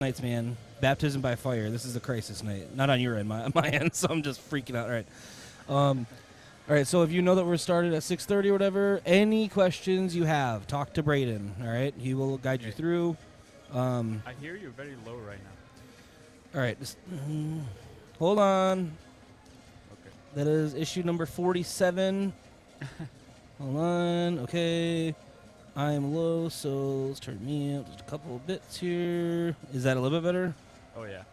Nights, man. Baptism by fire. This is a crisis night. Not on your end, my end, so I'm just freaking out. All right. All right, so if you know that we're started at 6:30 or whatever, any questions you have, talk to Braden, all right? He will guide you through. I hear you very low right now. All right, just hold on. Okay. That is issue number 47. Hold on. Okay. I am low, so let's turn me up just a couple of bits here. Is that a little bit better? Oh, yeah.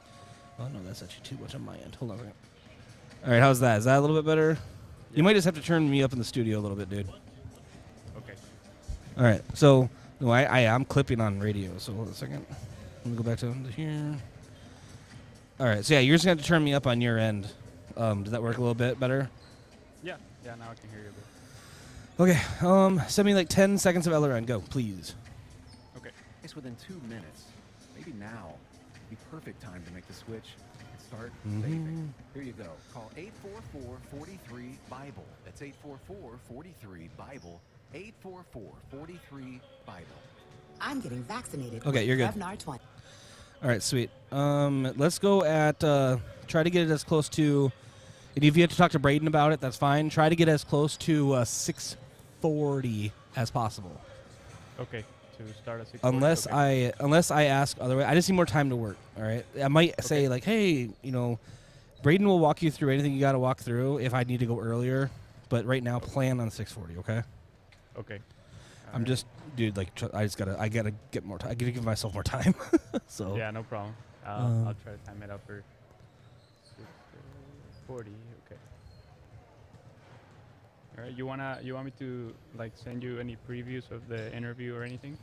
Oh, no, that's actually too much on my end. Hold on a second. All right, how's that? Is that a little bit better? Yeah. You might just have to turn me up in the studio a little bit, dude. Okay. All right, so no, I am clipping on radio, so hold on a second. Let me go back to here. All right, so yeah, you're just going to have to turn me up on your end. Does that work a little bit better? Yeah. Yeah, now I can hear you a bit. Okay, send me like 10 seconds of Elleron. Go, please. Okay. It's within 2 minutes. Maybe now. It'd be perfect time to make the switch and start saving. Here you go. Call 844-43-BIBLE. That's 844-43-BIBLE. 844-43-BIBLE. I'm getting vaccinated. Okay, you're good. Prevnar 20. All right, sweet. Let's go at try to get it as close to. And if you have to talk to Braden about it, that's fine. Try to get as close to 6:40 as possible. Okay. To start at 6:40. Unless I ask otherwise, I just need more time to work. All right, I might say like, hey, Braden will walk you through anything you got to walk through if I need to go earlier. But right now, plan on 6:40. Okay. Okay. I'm just, dude. Like, I gotta get more time. I gotta give myself more time. So. Yeah, no problem. I'll try to time it up for 6:40. Okay. All right. You want me to like send you any previews of the interview or anything?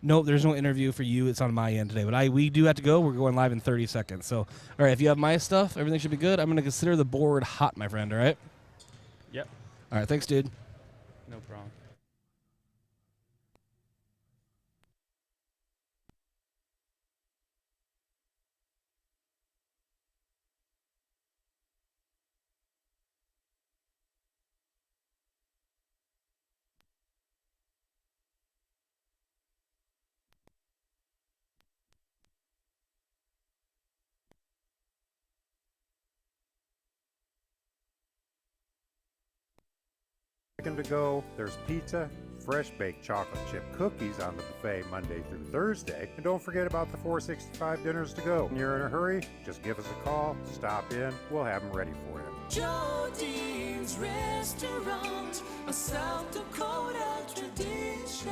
Nope, there's no interview for you. It's on my end today. But we do have to go. We're going live in 30 seconds. So, all right, if you have my stuff, everything should be good. I'm going to consider the board hot, my friend, all right? Yep. All right, thanks, dude. No problem. Second to go, there's pizza, fresh baked chocolate chip cookies on the buffet Monday through Thursday. And don't forget about the 465 dinners to go. When you're in a hurry, just give us a call, stop in, we'll have them ready for you. Jodine's Restaurant, a South Dakota tradition.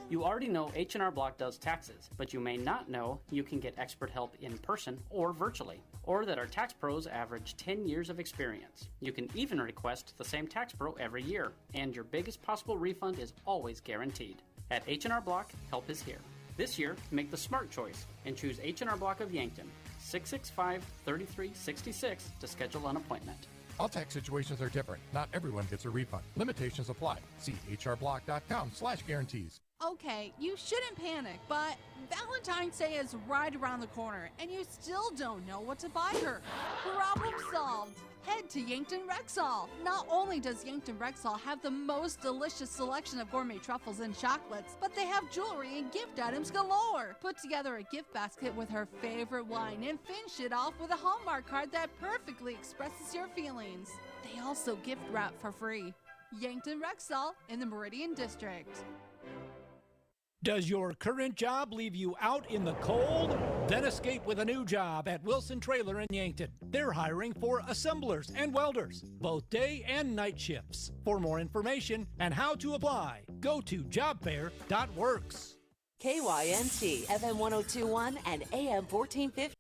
You already know H&R Block does taxes, but you may not know you can get expert help in person or virtually, or that our tax pros average 10 years of experience. You can even request the same tax pro every year, and your biggest possible refund is always guaranteed. At H&R Block, help is here. This year, make the smart choice and choose H&R Block of Yankton, 665-3366 to schedule an appointment. All tax situations are different. Not everyone gets a refund. Limitations apply. See hrblock.com/guarantees. Okay, you shouldn't panic, but Valentine's Day is right around the corner, and you still don't know what to buy her. Problem solved. Head to Yankton Rexall. Not only does Yankton Rexall have the most delicious selection of gourmet truffles and chocolates, but they have jewelry and gift items galore. Put together a gift basket with her favorite wine and finish it off with a Hallmark card that perfectly expresses your feelings. They also gift wrap for free. Yankton Rexall in the Meridian District. Does your current job leave you out in the cold? Then escape with a new job at Wilson Trailer in Yankton. They're hiring for assemblers and welders, both day and night shifts. For more information and how to apply, go to jobfair.works. KYNT, FM 1021 and AM 1450.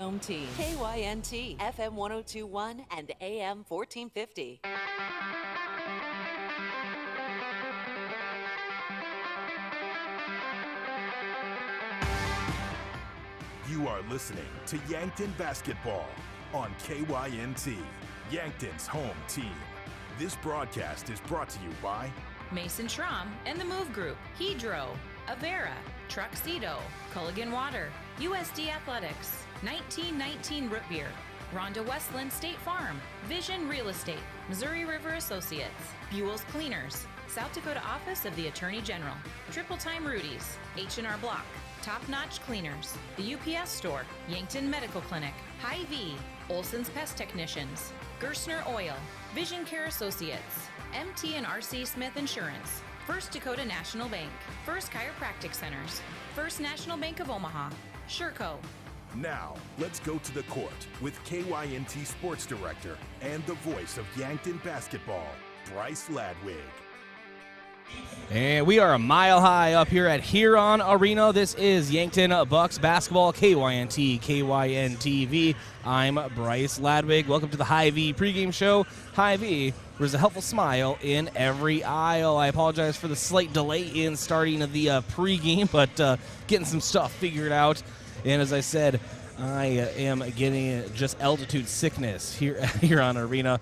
Home team. KYNT, FM 1021 and AM 1450. You are listening to Yankton Basketball on KYNT, Yankton's home team. This broadcast is brought to you by Mason Schramm and the Move Group, Hedro, Avera, Truxedo, Culligan Water, USD Athletics, 1919 Root Beer, Rhonda Westland State Farm, Vision Real Estate, Missouri River Associates, Buell's Cleaners, South Dakota Office of the Attorney General, Triple Time Rudy's, H&R Block, Top Notch Cleaners, the UPS Store, Yankton Medical Clinic, Hy-Vee, Olson's Pest Technicians, Gerstner Oil, Vision Care Associates, MT and RC Smith Insurance, First Dakota National Bank, First Chiropractic Centers, First National Bank of Omaha, Sherco. Now, let's go to the court with KYNT Sports Director and the voice of Yankton Basketball, Bryce Ladwig. And we are a mile high up here at Huron Arena. This is Yankton Bucks basketball, KYNT, KYNTV. I'm Bryce Ladwig. Welcome to the Hy-Vee pregame show. Hy-Vee, there's a helpful smile in every aisle. I apologize for the slight delay in starting the pregame, but getting some stuff figured out. And as I said, I am getting just altitude sickness here at Huron Arena.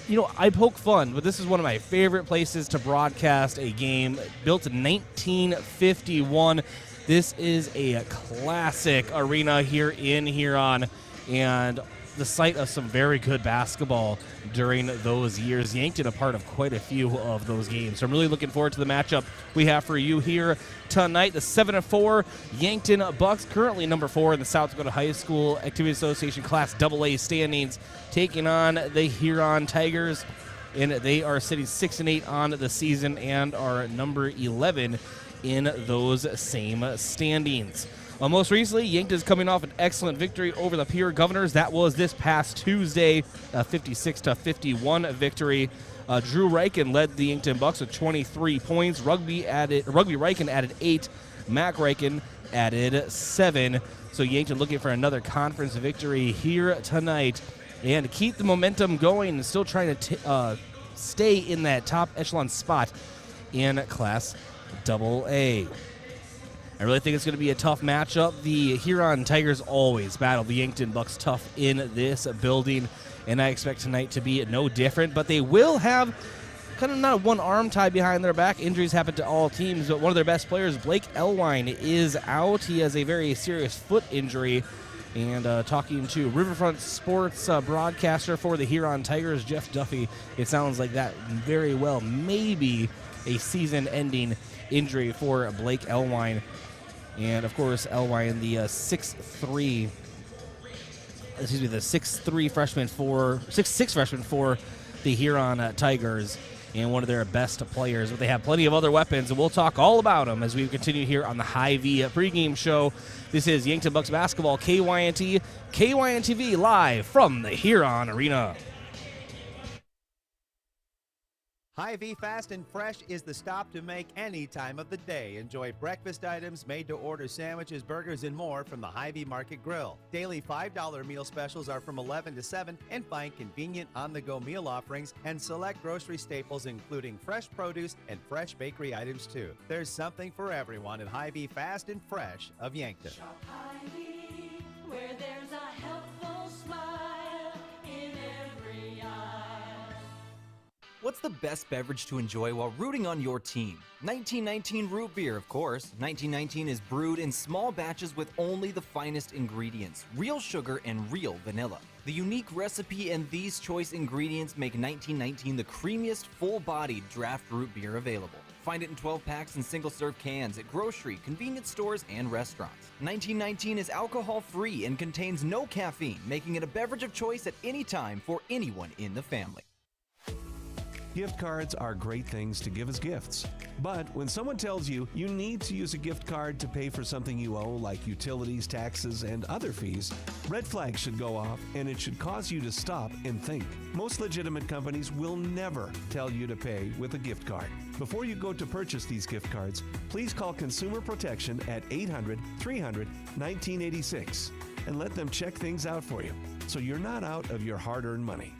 You know, I poke fun, but this is one of my favorite places to broadcast a game. Built in 1951. This is a classic arena here in Huron, and the site of some very good basketball during those years. Yankton a part of quite a few of those games. So I'm really looking forward to the matchup we have for you here tonight. The 7-4 Yankton Bucks, currently number 4 in the South Dakota High School Activity Association Class AA standings, taking on the Huron Tigers, and they are sitting 6-8 on the season and are number 11 in those same standings. Most recently, Yankton is coming off an excellent victory over the Pure Governors. That was this past Tuesday, a 56-51 victory. Drew Reichen led the Yankton Bucks with 23 points. Rugby Reichen added 8. Mac Reichen added 7. So Yankton looking for another conference victory here tonight. And to keep the momentum going and still trying to stay in that top echelon spot in Class AA. I really think it's going to be a tough matchup. The Huron Tigers always battle the Yankton Bucks tough in this building, and I expect tonight to be no different. But they will have kind of not one arm tied behind their back. Injuries happen to all teams, but one of their best players, Blake Elwine, is out. He has a very serious foot injury. And talking to Riverfront Sports broadcaster for the Huron Tigers, Jeff Duffy, it sounds like that very well may be a season-ending injury for Blake Elwine. And, of course, Elwine, the 6'6" freshman for the Huron Tigers, and one of their best players. But they have plenty of other weapons, and we'll talk all about them as we continue here on the Hy-Vee pregame show. This is Yankton Bucks basketball, KYNT, KYNTV, live from the Huron Arena. Hy-Vee Fast and Fresh is the stop to make any time of the day. Enjoy breakfast items, made-to-order sandwiches, burgers, and more from the Hy-Vee Market Grill. Daily $5 meal specials are from 11 to 7, and find convenient on-the-go meal offerings and select grocery staples, including fresh produce and fresh bakery items, too. There's something for everyone at Hy-Vee Fast and Fresh of Yankton. Shop Hy-Vee, where there's a helpful smile in every aisle. What's the best beverage to enjoy while rooting on your team? 1919 root beer, of course. 1919 is brewed in small batches with only the finest ingredients, real sugar and real vanilla. The unique recipe and these choice ingredients make 1919 the creamiest, full-bodied draft root beer available. Find it in 12-packs and single-serve cans at grocery, convenience stores, and restaurants. 1919 is alcohol-free and contains no caffeine, making it a beverage of choice at any time for anyone in the family. Gift cards are great things to give as gifts. But when someone tells you you need to use a gift card to pay for something you owe, like utilities, taxes, and other fees, red flags should go off, and it should cause you to stop and think. Most legitimate companies will never tell you to pay with a gift card. Before you go to purchase these gift cards, please call Consumer Protection at 800-300-1986. and let them check things out for you, so you're not out of your hard-earned money.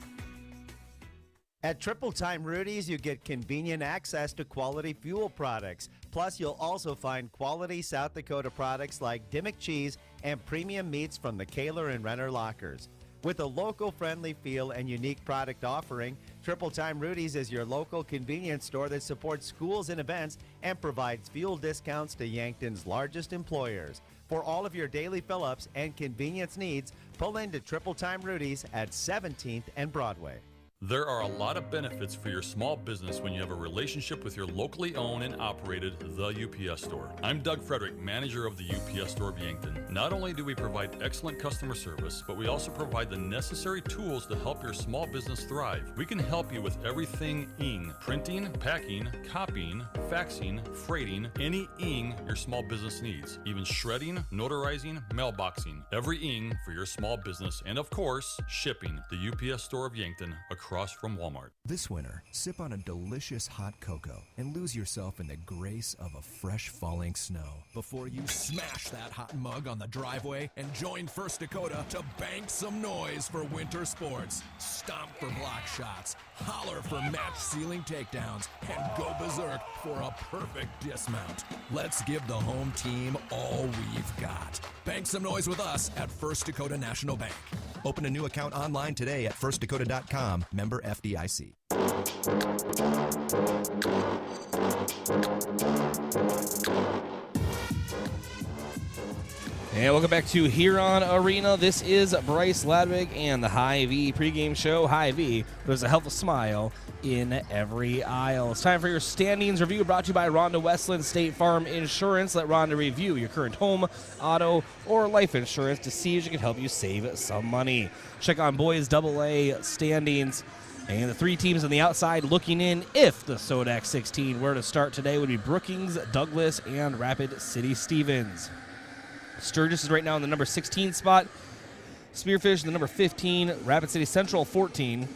At Triple Time Rudy's, you get convenient access to quality fuel products. Plus, you'll also find quality South Dakota products like Dimmock cheese and premium meats from the Kaler and Renner lockers. With a local-friendly feel and unique product offering, Triple Time Rudy's is your local convenience store that supports schools and events and provides fuel discounts to Yankton's largest employers. For all of your daily fill-ups and convenience needs, pull into Triple Time Rudy's at 17th and Broadway. There are a lot of benefits for your small business when you have a relationship with your locally owned and operated The UPS Store. I'm Doug Frederick, manager of the UPS Store of Yankton. Not only do we provide excellent customer service, but we also provide the necessary tools to help your small business thrive. We can help you with everything ing, printing, packing, copying, faxing, freighting, any ing your small business needs, even shredding, notarizing, mailboxing, every ing for your small business, and of course, shipping. The UPS Store of Yankton, across from Walmart. This winter, sip on a delicious hot cocoa and lose yourself in the grace of a fresh falling snow before you smash that hot mug on the driveway and join First Dakota to bank some noise for winter sports. Stomp for block shots, holler for match ceiling takedowns, and go berserk for a perfect dismount. Let's give the home team all we've got. Bank some noise with us at First Dakota National Bank. Open a new account online today at firstdakota.com, member FDIC. And welcome back to Huron Arena. This is Bryce, Ladwig, and the Hy-Vee pregame show. Hy-Vee, there's a helpful smile in every aisle. It's time for your standings review, brought to you by Rhonda Westland State Farm Insurance. Let Rhonda review your current home, auto, or life insurance to see if she can help you save some money. Check on boys AA standings. And the three teams on the outside looking in if the Sodak 16 were to start today would be Brookings, Douglas, and Rapid City Stevens. Sturgis is right now in the number 16 spot. Spearfish, the number 15. Rapid City Central, 14.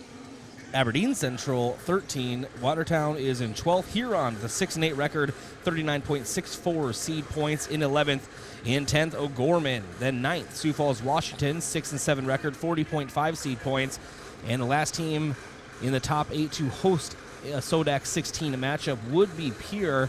Aberdeen Central, 13. Watertown is in 12th. Huron, the 6-8 record, 39.64 seed points in 11th. In 10th, O'Gorman. Then 9th, Sioux Falls, Washington, 6-7 record, 40.5 seed points. And the last team in the top 8 to host a Sodak 16 matchup would be Pierre.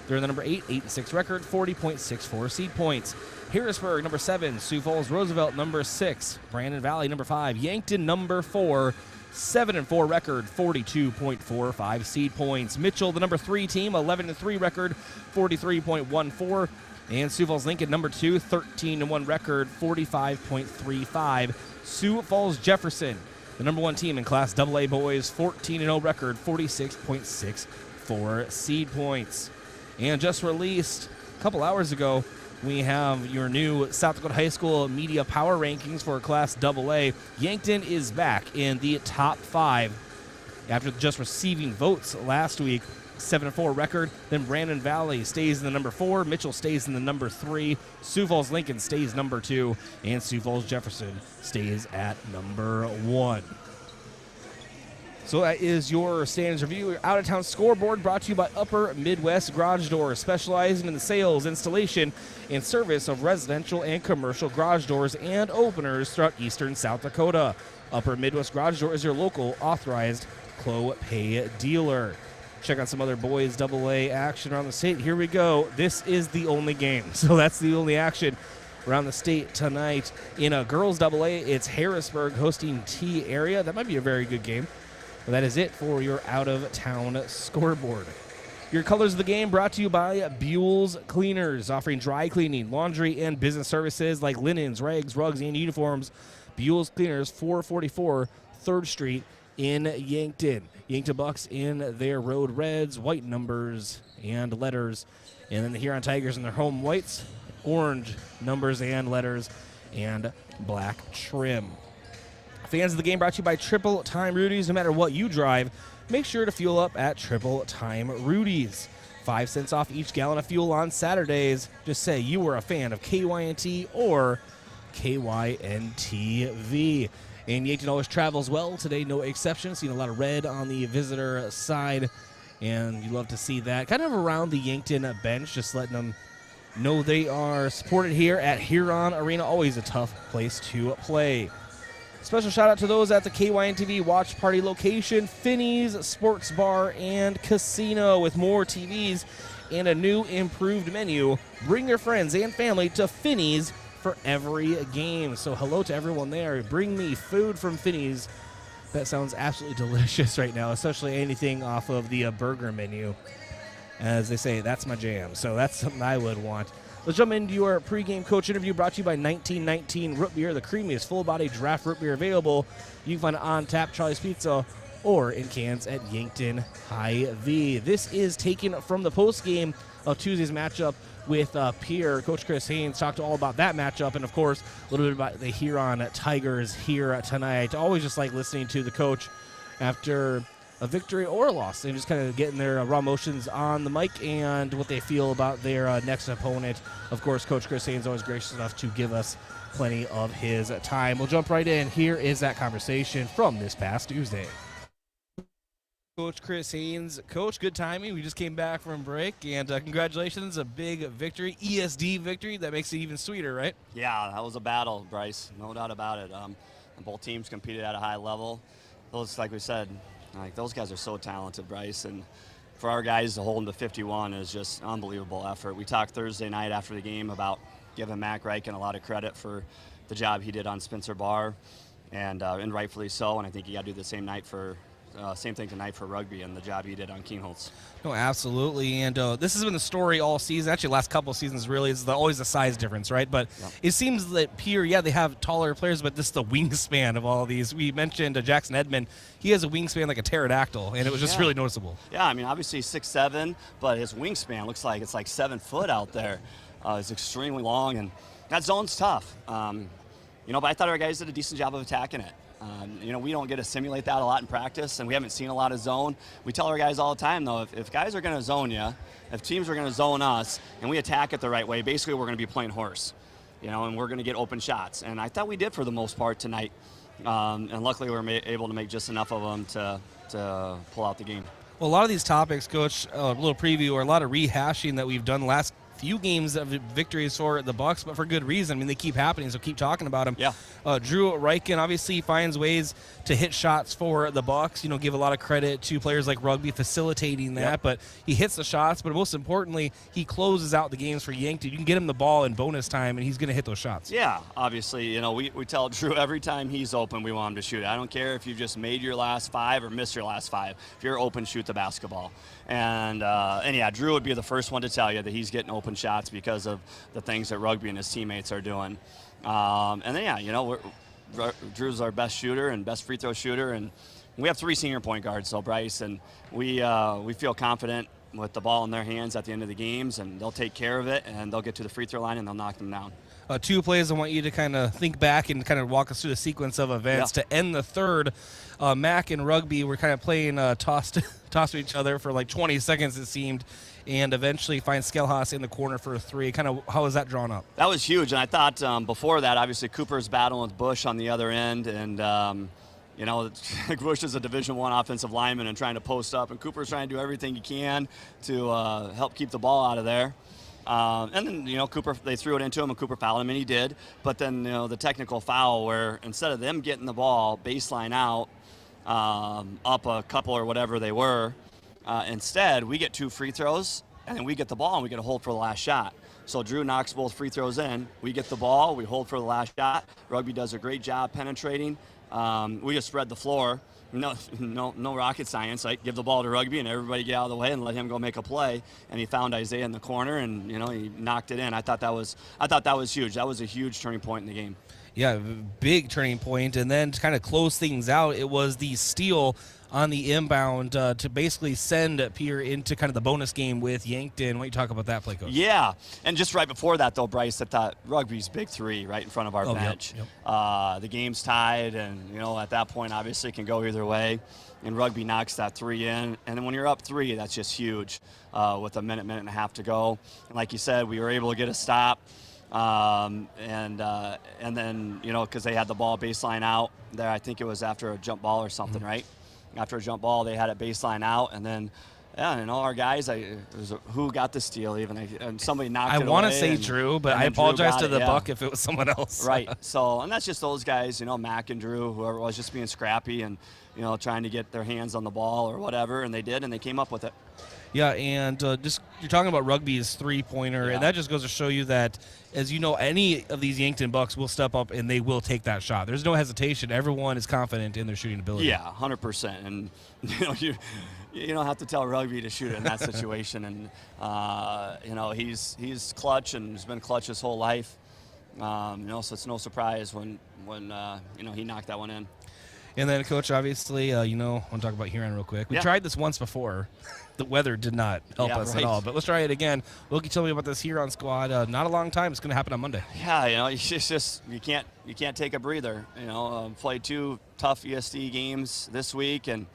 They're in the number 8, 8-6 record, 40.64 seed points. Harrisburg, number 7. Sioux Falls, Roosevelt, number 6. Brandon Valley, number 5. Yankton, number 4. 7-4 record, 42.45 seed points. Mitchell, the number 3 team, 11-3 record, 43.14. And Sioux Falls Lincoln, number 2, 13-1 record, 45.35. Sioux Falls Jefferson, the number 1 team in Class AA boys, 14-0 record, 46.64 seed points. And just released a couple hours ago, we have your new South Dakota High School Media Power Rankings for Class AA. Yankton is back in the top 5 after just receiving votes last week. 7-4 record. Then Brandon Valley stays in the number 4. Mitchell stays in the number 3. Sioux Falls Lincoln stays number 2. And Sioux Falls Jefferson stays at number 1. So that is your standings review. Your out-of-town scoreboard brought to you by Upper Midwest Garage Doors, specializing in the sales, installation, and service of residential and commercial garage doors and openers throughout eastern South Dakota. Upper Midwest Garage Door is your local authorized Clopay dealer. Check out some other boys AA action around the state. Here we go. This is the only game. So that's the only action around the state tonight. In a girls AA, it's Harrisburg hosting T area. That might be a very good game. But that is it for your out-of-town scoreboard. Your colors of the game brought to you by Buell's Cleaners, offering dry cleaning, laundry, and business services like linens, rags, rugs, and uniforms. Buell's Cleaners, 444 3rd Street in Yankton. Yankton Bucks in their road reds, white numbers and letters. And then the Huron Tigers in their home whites, orange numbers and letters, and black trim. Fans of the game brought to you by Triple Time Rudy's. No matter what you drive, make sure to fuel up at Triple Time Rudy's. 5 cents off each gallon of fuel on Saturdays. Just say you were a fan of KYNT or KYNTV. And Yankton always travels well. Today, no exception. Seen a lot of red on the visitor side, and you love to see that. Kind of around the Yankton bench, just letting them know they are supported here at Huron Arena. Always a tough place to play. Special shout out to those at the KYNTV Watch Party location, Finney's Sports Bar and Casino, with more TVs and a new improved menu. Bring your friends and family to Finney's for every game. So hello to everyone there. Bring me food from Finney's. That sounds absolutely delicious right now, especially anything off of the burger menu. As they say, that's my jam. So that's something I would want. Let's jump into your pregame coach interview, brought to you by 1919 Root Beer, the creamiest full-body draft root beer available. You can find it on tap, Charlie's Pizza, or in cans at Yankton Hy-Vee. This is taken from the postgame of Tuesday's matchup with Pierre. Coach Chris Haynes talked all about that matchup, and of course a little bit about the Huron Tigers here tonight. Always just like listening to the coach after a victory or a loss, and just kind of getting their raw emotions on the mic and what they feel about their next opponent. Of course, Coach Chris Haynes always gracious enough to give us plenty of his time. We'll jump right in. Here is that conversation from this past Tuesday. Coach Chris Haynes. Coach, good timing. We just came back from break, and congratulations, a big victory, ESD victory. That makes it even sweeter, right? Yeah, that was a battle, Bryce. No doubt about it. Both teams competed at a high level. Those, like we said, those guys are so talented, Bryce, and for our guys to hold them to 51 is just unbelievable effort. We talked Thursday night after the game about giving Mac Reichen a lot of credit for the job he did on Spencer Barr, and rightfully so. And I think you got to do the same thing tonight for Rugby and the job he did on Kienholz. No, absolutely. And this has been the story all season. Actually, last couple of seasons really is always the size difference, right? But it seems that Pierre, they have taller players, but this is the wingspan of all of these. We mentioned Jackson Edmond. He has a wingspan like a pterodactyl, and it was just really noticeable. Yeah, I mean, obviously 6'7", but his wingspan looks like it's like 7 foot out there. It's extremely long, and that zone's tough. But I thought our guys did a decent job of attacking it. We don't get to simulate that a lot in practice, and we haven't seen a lot of zone. We tell our guys all the time, though, if guys are going to zone you, if teams are going to zone us, and we attack it the right way, basically we're going to be playing horse, and we're going to get open shots. And I thought we did for the most part tonight, and luckily we were able to make just enough of them to pull out the game. Well, a lot of these topics, Coach, a little preview, or a lot of rehashing that we've done the last few games of victories for the Bucks, but for good reason. I mean, they keep happening, so keep talking about them. Yeah. Drew Reichen obviously finds ways to hit shots for the Bucks. Give a lot of credit to players like Rugby facilitating that, but he hits the shots, but most importantly, he closes out the games for Yankton. You can get him the ball in bonus time, and he's going to hit those shots. Yeah, obviously, we tell Drew every time he's open, we want him to shoot. I don't care if you just made your last 5 or missed your last 5. If you're open, shoot the basketball. And yeah, Drew would be the first one to tell you that he's getting open shots because of the things that Rugby and his teammates are doing. And then, Drew's our best shooter and best free throw shooter, and we have 3 senior point guards, so Bryce, and we feel confident with the ball in their hands at the end of the games, and they'll take care of it, and they'll get to the free throw line, and they'll knock them down. 2 plays I want you to kind of think back and kind of walk us through the sequence of events. To end the third, Mac and Rugby were kind of playing toss to each other for like 20 seconds, it seemed, and eventually find Skelhaus in the corner for a 3. Kind of how was that drawn up? That was huge, and I thought before that, obviously Cooper's battling with Bush on the other end, and Bush is a Division I offensive lineman and trying to post up, and Cooper's trying to do everything he can to help keep the ball out of there. And then, Cooper, they threw it into him, and Cooper fouled him, and he did. But then, the technical foul where instead of them getting the ball baseline out, up a couple or whatever they were, instead we get 2 free throws, and then we get the ball, and we get a hold for the last shot. So Drew knocks both free throws in. We get the ball, we hold for the last shot. Rugby does a great job penetrating. We just spread the floor. No rocket science. Give the ball to Rugby and everybody get out of the way and let him go make a play. And he found Isaiah in the corner, and he knocked it in. I thought that was huge. That was a huge turning point in the game. Yeah, big turning point. And then to kind of close things out, it was the steal on the inbound to basically send Pierre into kind of the bonus game with Yankton. Why don't you talk about that play, Coach? Yeah, and just right before that, though, Bryce, I thought Rugby's big 3 right in front of our bench. Yep. The game's tied, and, at that point, obviously, it can go either way. And Rugby knocks that 3 in. And then when you're up 3, that's just huge with a minute and a half to go. And like you said, we were able to get a stop. And then, because they had the ball baseline out there, I think it was after a jump ball or something, right? After a jump ball, they had it baseline out, and then Yeah, our guys, who got the steal even? And somebody knocked it away. I want to say Drew, but I apologize to the Buck if it was someone else. Right. So, and that's just those guys, Mac and Drew, whoever was, just being scrappy and, trying to get their hands on the ball or whatever, and they did, and they came up with it. Yeah, and just you're talking about rugby's three-pointer, and that just goes to show you that, as you know, any of these Yankton Bucks will step up and they will take that shot. There's no hesitation. Everyone is confident in their shooting ability. Yeah, 100%. And, you don't have to tell rugby to shoot it in that situation. And, he's clutch and has been clutch his whole life. So it's no surprise when he knocked that one in. And then, Coach, obviously, I want to talk about Huron real quick. We tried this once before. The weather did not help us at all. But let's try it again. Wilkie, tell me about this Huron squad. Not a long time. It's going to happen on Monday. Yeah, it's just you can't take a breather. Played 2 tough ESD games this week, and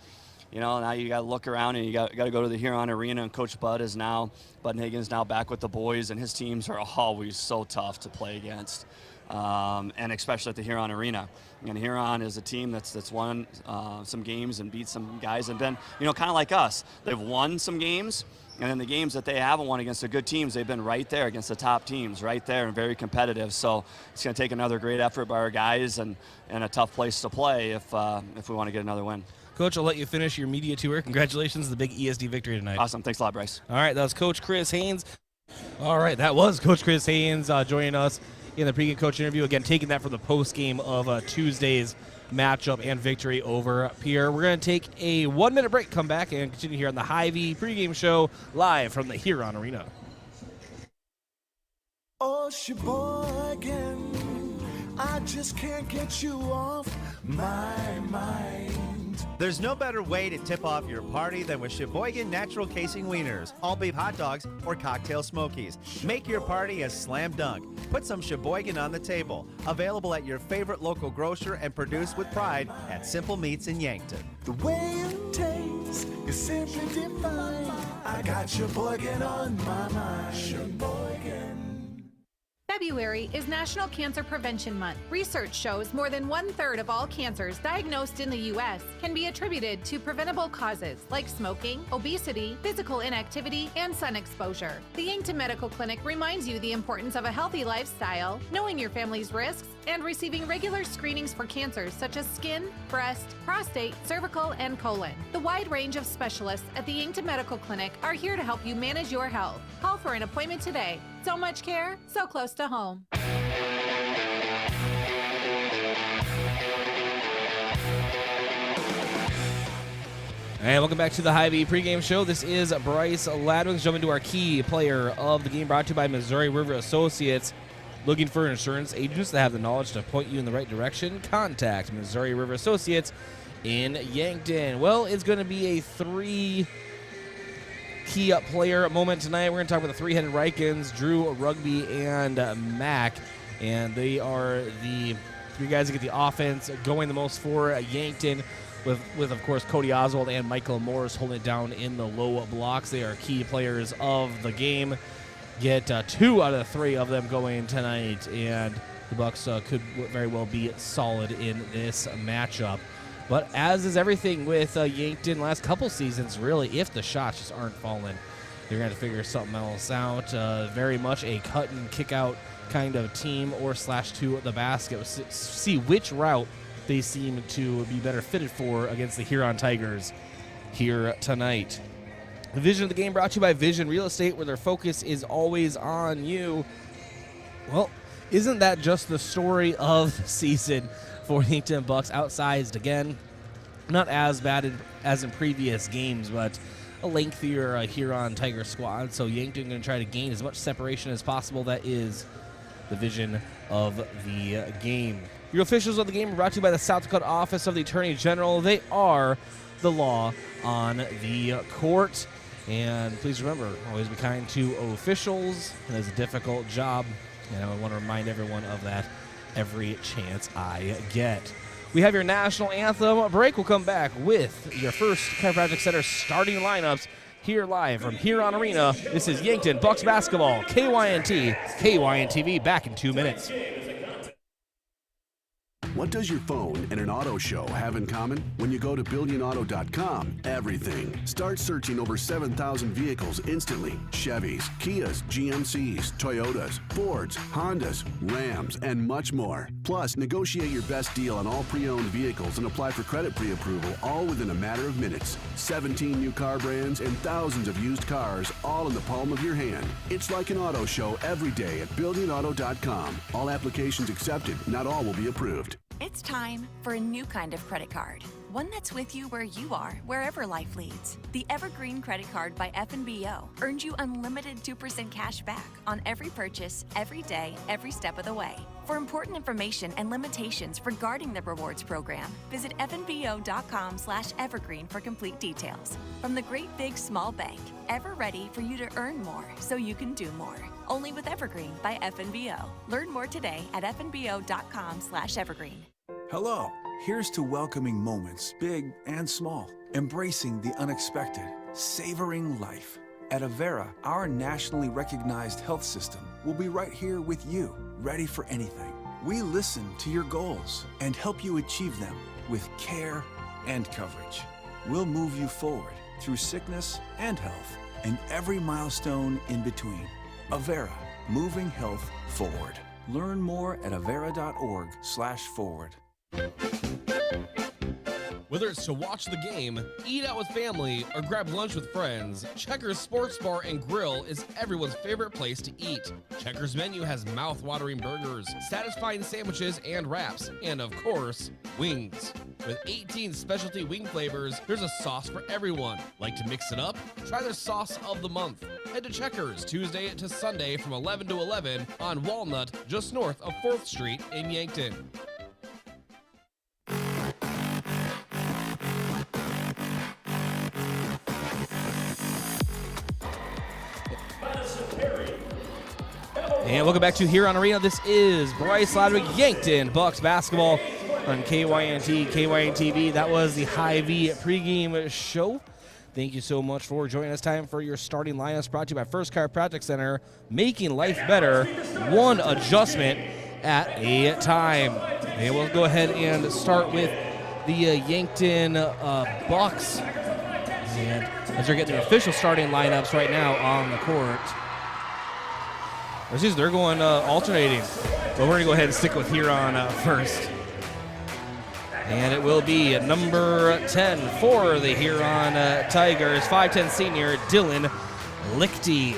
now you got to look around and you got to go to the Huron Arena. And Coach Bud Hagen's now back with the boys, and his teams are always so tough to play against. And especially at the Huron Arena. And Huron is a team that's won some games and beat some guys and been, kind of like us. They've won some games, and in the games that they haven't won against the good teams, they've been right there against the top teams, right there, and very competitive. So it's going to take another great effort by our guys and a tough place to play if we want to get another win. Coach, I'll let you finish your media tour. Congratulations on the big ESD victory tonight. Awesome. Thanks a lot, Bryce. All right, that was Coach Chris Haynes. All right, that was Coach Chris Haynes joining us in the pregame coach interview. Again, taking that from the postgame of Tuesday's matchup and victory over Pierre. We're going to take a 1-minute break, come back, and continue here on the Hy-Vee pregame show live from the Huron Arena. Oh, Sheboygan, I just can't get you off my mind. There's no better way to tip off your party than with Sheboygan Natural Casing Wieners, all beef hot dogs, or cocktail smokies. Make your party a slam dunk. Put some Sheboygan on the table. Available at your favorite local grocer and produced with pride at Simple Meats in Yankton. The way it tastes is simply divine. I got Sheboygan on my mind. Sheboygan. February is National Cancer Prevention Month. Research shows more than 1/3 of all cancers diagnosed in the U.S. can be attributed to preventable causes like smoking, obesity, physical inactivity, and sun exposure. The Yankton Medical Clinic reminds you the importance of a healthy lifestyle, knowing your family's risks, and receiving regular screenings for cancers such as skin, breast, prostate, cervical, and colon. The wide range of specialists at the Yankton Medical Clinic are here to help you manage your health. Call for an appointment today. So much care, so close to home. And welcome back to the Hy-Vee pregame show. This is Bryce Ladwig. Jumping to our key player of the game, brought to you by Missouri River Associates. Looking for insurance agents that have the knowledge to point you in the right direction? Contact Missouri River Associates in Yankton. Well, it's going to be a 3 key up player moment tonight. We're going to talk about the 3-headed Rikens, Drew, Rugby, and Mac. And they are the 3 guys that get the offense going the most for Yankton, with of course, Cody Oswald and Michael Morris holding it down in the low blocks. They are key players of the game. Get 2 out of the 3 of them going tonight, and the Bucks could very well be solid in this matchup. But as is everything with Yankton last couple seasons, really, if the shots just aren't falling, they're going to figure something else out. Very much a cut and kick out kind of team, or slash to the basket. See which route they seem to be better fitted for against the Huron Tigers here tonight. The Vision of the game brought to you by Vision Real Estate, where their focus is always on you. Well, isn't that just the story of the season for the Yankton Bucks? Outsized again. Not as bad as in previous games, but a lengthier Huron Tiger squad. So Yankton going to try to gain as much separation as possible. That is the vision of the game. Your officials of the game are brought to you by the South Dakota Office of the Attorney General. They are the law on the court. And please remember, always be kind to officials. It is a difficult job, and I want to remind everyone of that every chance I get. We have your national anthem break. We'll come back with your first Chiropractic Center starting lineups here live from Huron Arena. This is Yankton Bucks basketball, KYNT, KYNTV, back in 2 minutes. What does your phone and an auto show have in common? When you go to BillionAuto.com, everything. Start searching over 7,000 vehicles instantly. Chevys, Kias, GMCs, Toyotas, Fords, Hondas, Rams, and much more. Plus, negotiate your best deal on all pre-owned vehicles and apply for credit pre-approval all within a matter of minutes. 17 new car brands and thousands of used cars all in the palm of your hand. It's like an auto show every day at BillionAuto.com. All applications accepted. Not all will be approved. It's time for a new kind of credit card. One that's with you where you are, wherever life leads. The Evergreen Credit Card by F&BO earns you unlimited 2% cash back on every purchase, every day, every step of the way. For important information and limitations regarding the rewards program, visit fnbo.com/evergreen for complete details. From the great big small bank, ever ready for you to earn more so you can do more. Only with Evergreen by F&BO. Learn more today at fnbo.com/evergreen. Hello, here's to welcoming moments, big and small, embracing the unexpected, savoring life. At Avera, our nationally recognized health system will be right here with you, ready for anything. We listen to your goals and help you achieve them with care and coverage. We'll move you forward through sickness and health and every milestone in between. Avera, moving health forward. Learn more at avera.org/forward. Whether it's to watch the game, eat out with family, or grab lunch with friends, Checkers Sports Bar and Grill is everyone's favorite place to eat. Checkers menu has mouth-watering burgers, satisfying sandwiches and wraps, and of course, wings. With 18 specialty wing flavors, there's a sauce for everyone. Like to mix it up? Try their sauce of the month. Head to Checkers Tuesday to Sunday from 11 to 11 on Walnut, just north of 4th Street in Yankton. And welcome back to Huron Arena. This is Bryce, Ladwig, Yankton Bucks basketball on KYNT, KYNTV. That was the Hy-Vee pregame show. Thank you so much for joining us. Time for your starting lineups, brought to you by First Chiropractic Center, making life better, one adjustment at a time. And we'll go ahead and start with the Yankton Bucks. And as they're getting their official starting lineups right now on the court. They're going alternating, but we're going to go ahead and stick with Huron first. And it will be number 10 for the Huron Tigers, 5'10 senior Dylan Lichty.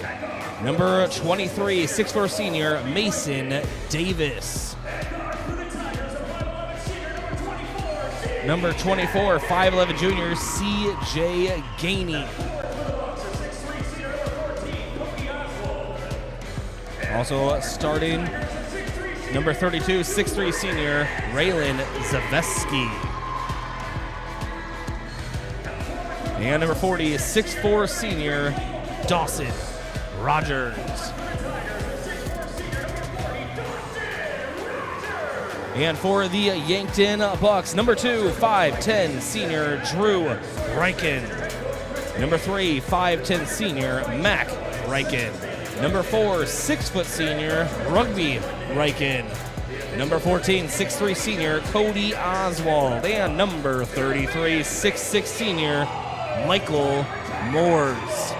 Number 23, 6'4 senior Mason Davis. Number 24, 5'11 junior C.J. Gainey. Also starting, number 32, 6'3 senior Raylan Zaveski. And number 40, 6'4 senior Dawson Rogers. And for the Yankton Bucks, number 2, 5'10 senior Drew Reichen. Number 3, 5'10 senior Mac Reichen. Number 4, 6' senior Rugby Reichen. Number 14, 6'3 senior Cody Oswald. And number 33, 6'6 senior Michael Moores.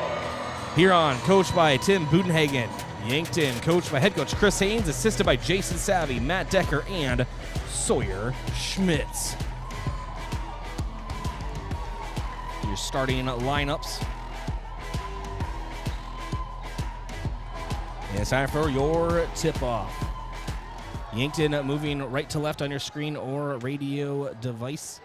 Huron, coached by Tim Budenhagen. Yankton, coached by head coach Chris Haynes, assisted by Jason Savvy, Matt Decker, and Sawyer Schmitz. Your starting lineups. It's time for your tip-off. Yankton moving right to left on your screen or radio device.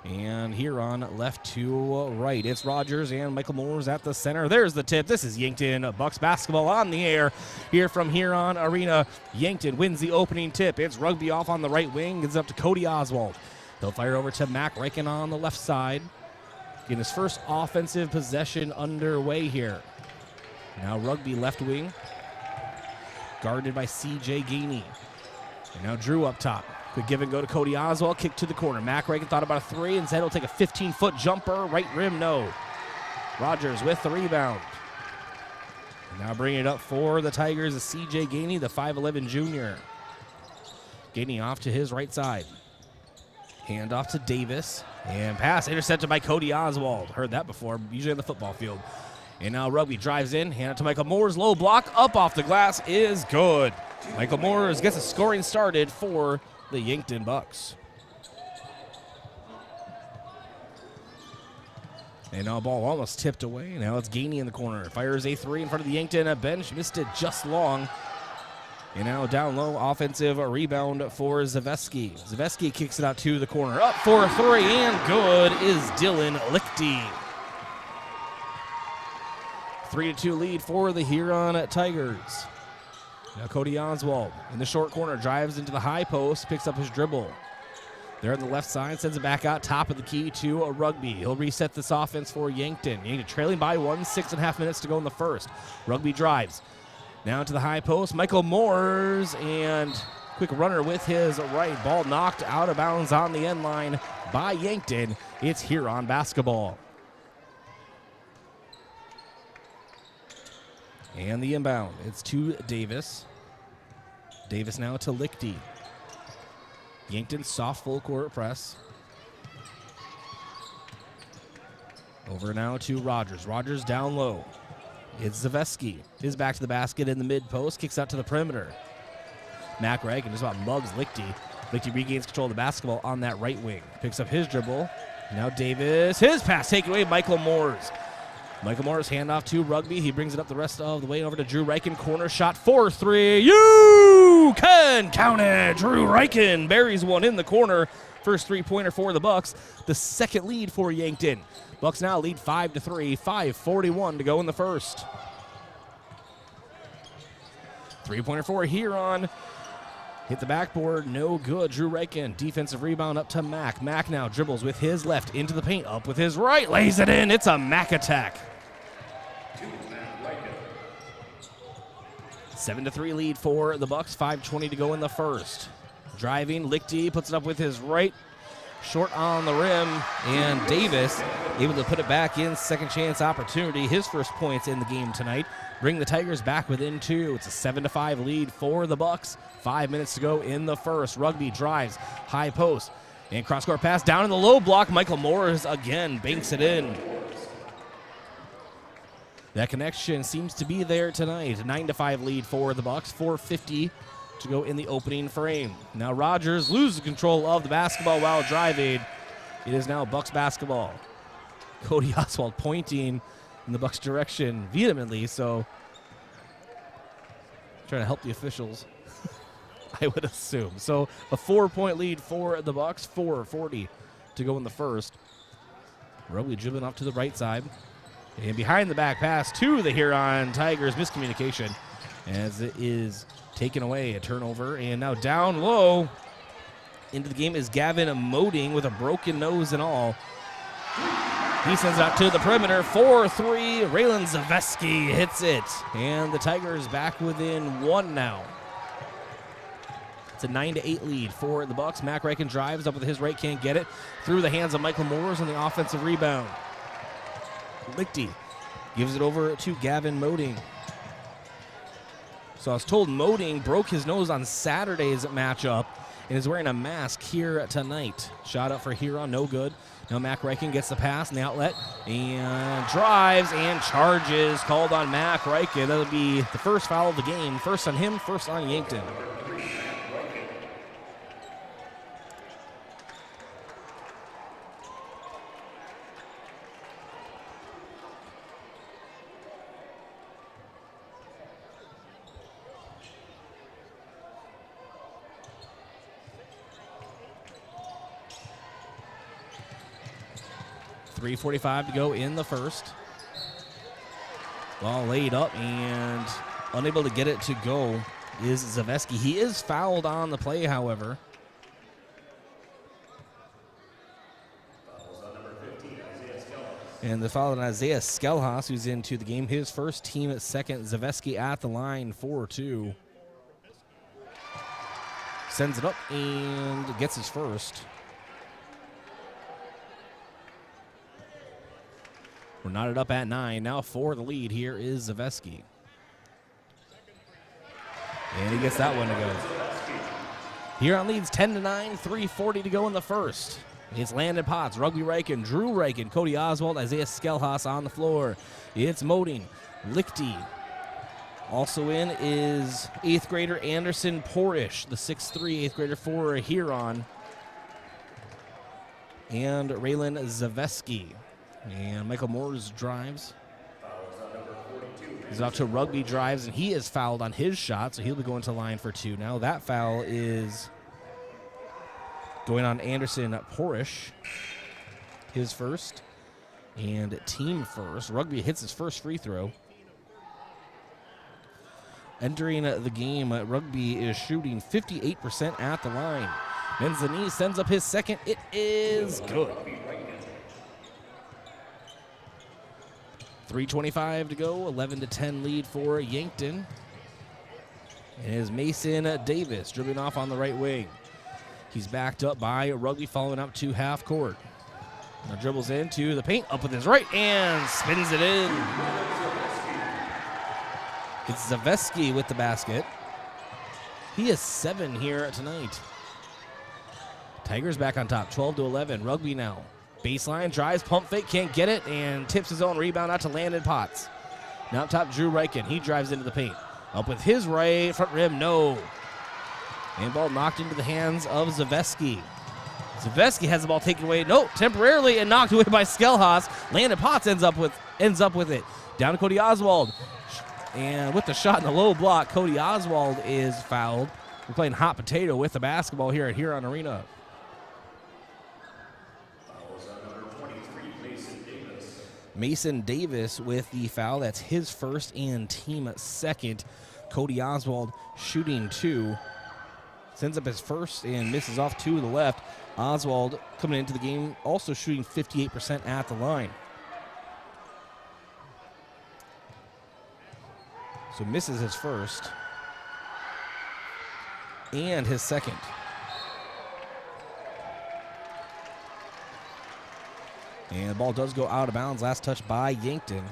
And Huron left to right. It's Rogers and Michael Moores at the center. There's the tip. This is Yankton Bucks basketball on the air here from Huron Arena. Yankton wins the opening tip. It's Rugby off on the right wing. It's up to Cody Oswald. He'll fire over to Mac Reichen on the left side. Getting his first offensive possession underway here. Now Rugby left wing. Guarded by C.J. Gainey. And now Drew up top. Quick give and go to Cody Oswald. Kick to the corner. Mac Reichen thought about a three. Instead, he'll take a 15-foot jumper. Right rim, no. Rogers with the rebound. And now bringing it up for the Tigers is C.J. Gainey, the 5'11 junior. Gainey off to his right side. Hand off to Davis. And pass intercepted by Cody Oswald. Heard that before, usually on the football field. And now Rugby drives in. Hand it to Michael Moores. Low block. Up off the glass is good. Michael Moores gets a scoring started for the Yankton Bucks. And now ball almost tipped away. Now it's Gainey in the corner. Fires a three in front of the Yankton bench. Missed it just long. And now down low, offensive rebound for Zaveski. Zaveski kicks it out to the corner. Up for a three, and good is Dylan Lichty. 3-2 lead for the Huron Tigers. Now Cody Oswald in the short corner, drives into the high post, picks up his dribble. There on the left side, sends it back out, top of the key to Rugby. He'll reset this offense for Yankton. Yankton trailing by 6.5 minutes to go in the first. Rugby drives. Now to the high post, Michael Moores, and quick runner with his right. Ball knocked out of bounds on the end line by Yankton. It's Huron basketball. And the inbound, it's to Davis. Davis now to Lichty. Yankton soft full court press. Over now to Rogers. Rogers down low. It's Zaveski. His back to the basket in the mid post. Kicks out to the perimeter. Mac Reagan just about mugs Lichty. Lichty regains control of the basketball on that right wing. Picks up his dribble. Now Davis. His pass taken away. Michael Moores. Michael Moores handoff to Rugby. He brings it up the rest of the way over to Drew Reichen. Corner shot for three. You can count it. Drew Reichen buries one in the corner. First three-pointer for the Bucks. The second lead for Yankton. Bucks now lead 5-3. 5:41 to go in the first. Three-pointer for Huron. Hit the backboard, no good. Drew Reichen, defensive rebound up to Mac. Mac now dribbles with his left into the paint, up with his right, lays it in. It's a Mac attack. 7-3 lead for the Bucks. 5:20 to go in the first. Driving, Lichty puts it up with his right. Short on the rim, and Davis able to put it back in. Second chance opportunity. His first points in the game tonight. Bring the Tigers back within two. It's a 7-5 lead for the Bucks. 5 minutes to go in the first. Rugby drives, high post, and cross-court pass down in the low block. Michael Moores again banks it in. That connection seems to be there tonight. 9-5 lead for the Bucks. 4:50 to go in the opening frame. Now Rogers loses control of the basketball while driving. It is now Bucks basketball. Cody Oswald pointing in the Bucks direction vehemently, so trying to help the officials, I would assume. So a 4-point lead for the Bucks. 4:40 to go in the first. Rugby dribbling off to the right side. And behind the back pass to the Huron Tigers. Miscommunication as it is taken away. A turnover. And now down low into the game is Gavin Moding with a broken nose and all. He sends it out to the perimeter. 4-3. Raylan Zaveski hits it. And the Tigers back within one now. It's a 9-8 lead for the Bucks. Mac Reichen drives up with his right, can't get it. Through the hands of Michael Moores on the offensive rebound. Lichty gives it over to Gavin Moding. So I was told Moding broke his nose on Saturday's matchup and is wearing a mask here tonight. Shot up for Huron, no good. Now Mac Reichen gets the pass in the outlet and drives and charges. Called on Mac Reichen. That'll be the first foul of the game. First on him, first on Yankton. .345 to go in the first. Ball laid up and unable to get it to go is Zaveski. He is fouled on the play, however. And the foul on Isaiah Skelhaus, who's into the game. His first, team at second. Zaveski at the line, 4-2. Sends it up and gets his first. We're knotted up at 9. Now for the lead, here is Zaveski. And he gets that one to go. Huron leads 10-9, 3:40 to go in the first. It's Landon Potts, Rugby Reichen, Drew Reichen, Cody Oswald, Isaiah Skelhaus on the floor. It's Moding, Lichty. Also in is 8th grader Anderson Porish, the 6'3", 8th grader for Huron. And Raylan Zaveski. And Michael Moores drives. He's off to Rugby drives, and he is fouled on his shot, so he'll be going to line for 2 now. That foul is going on Anderson Porish, his first, and team first. Rugby hits his first free throw. Entering the game, Rugby is shooting 58% at the line. Benzani sends up his second. It is good. 3:25 to go, 11-10 lead for Yankton. And it is Mason Davis dribbling off on the right wing. He's backed up by Rugby, following up to half court. Now dribbles into the paint, up with his right, and spins it in. It's Zaveski with the basket. He is 7 here tonight. Tigers back on top, 12-11. Rugby now. Baseline, drives, pump fake, can't get it, and tips his own rebound out to Landon Potts. Now up top, Drew Reichen. He drives into the paint. Up with his right, front rim, no. And ball knocked into the hands of Zaveski. Zaveski has the ball taken away, no, temporarily, and knocked away by Skelhaus. Landon Potts ends up with it. Down to Cody Oswald. And with the shot in the low block, Cody Oswald is fouled. We're playing hot potato with the basketball here at Huron Arena. Mason Davis with the foul. That's his first and team second. Cody Oswald shooting 2. Sends up his first and misses off 2 to the left. Oswald coming into the game also shooting 58% at the line. So misses his first and his second. And the ball does go out of bounds. Last touch by Yankton.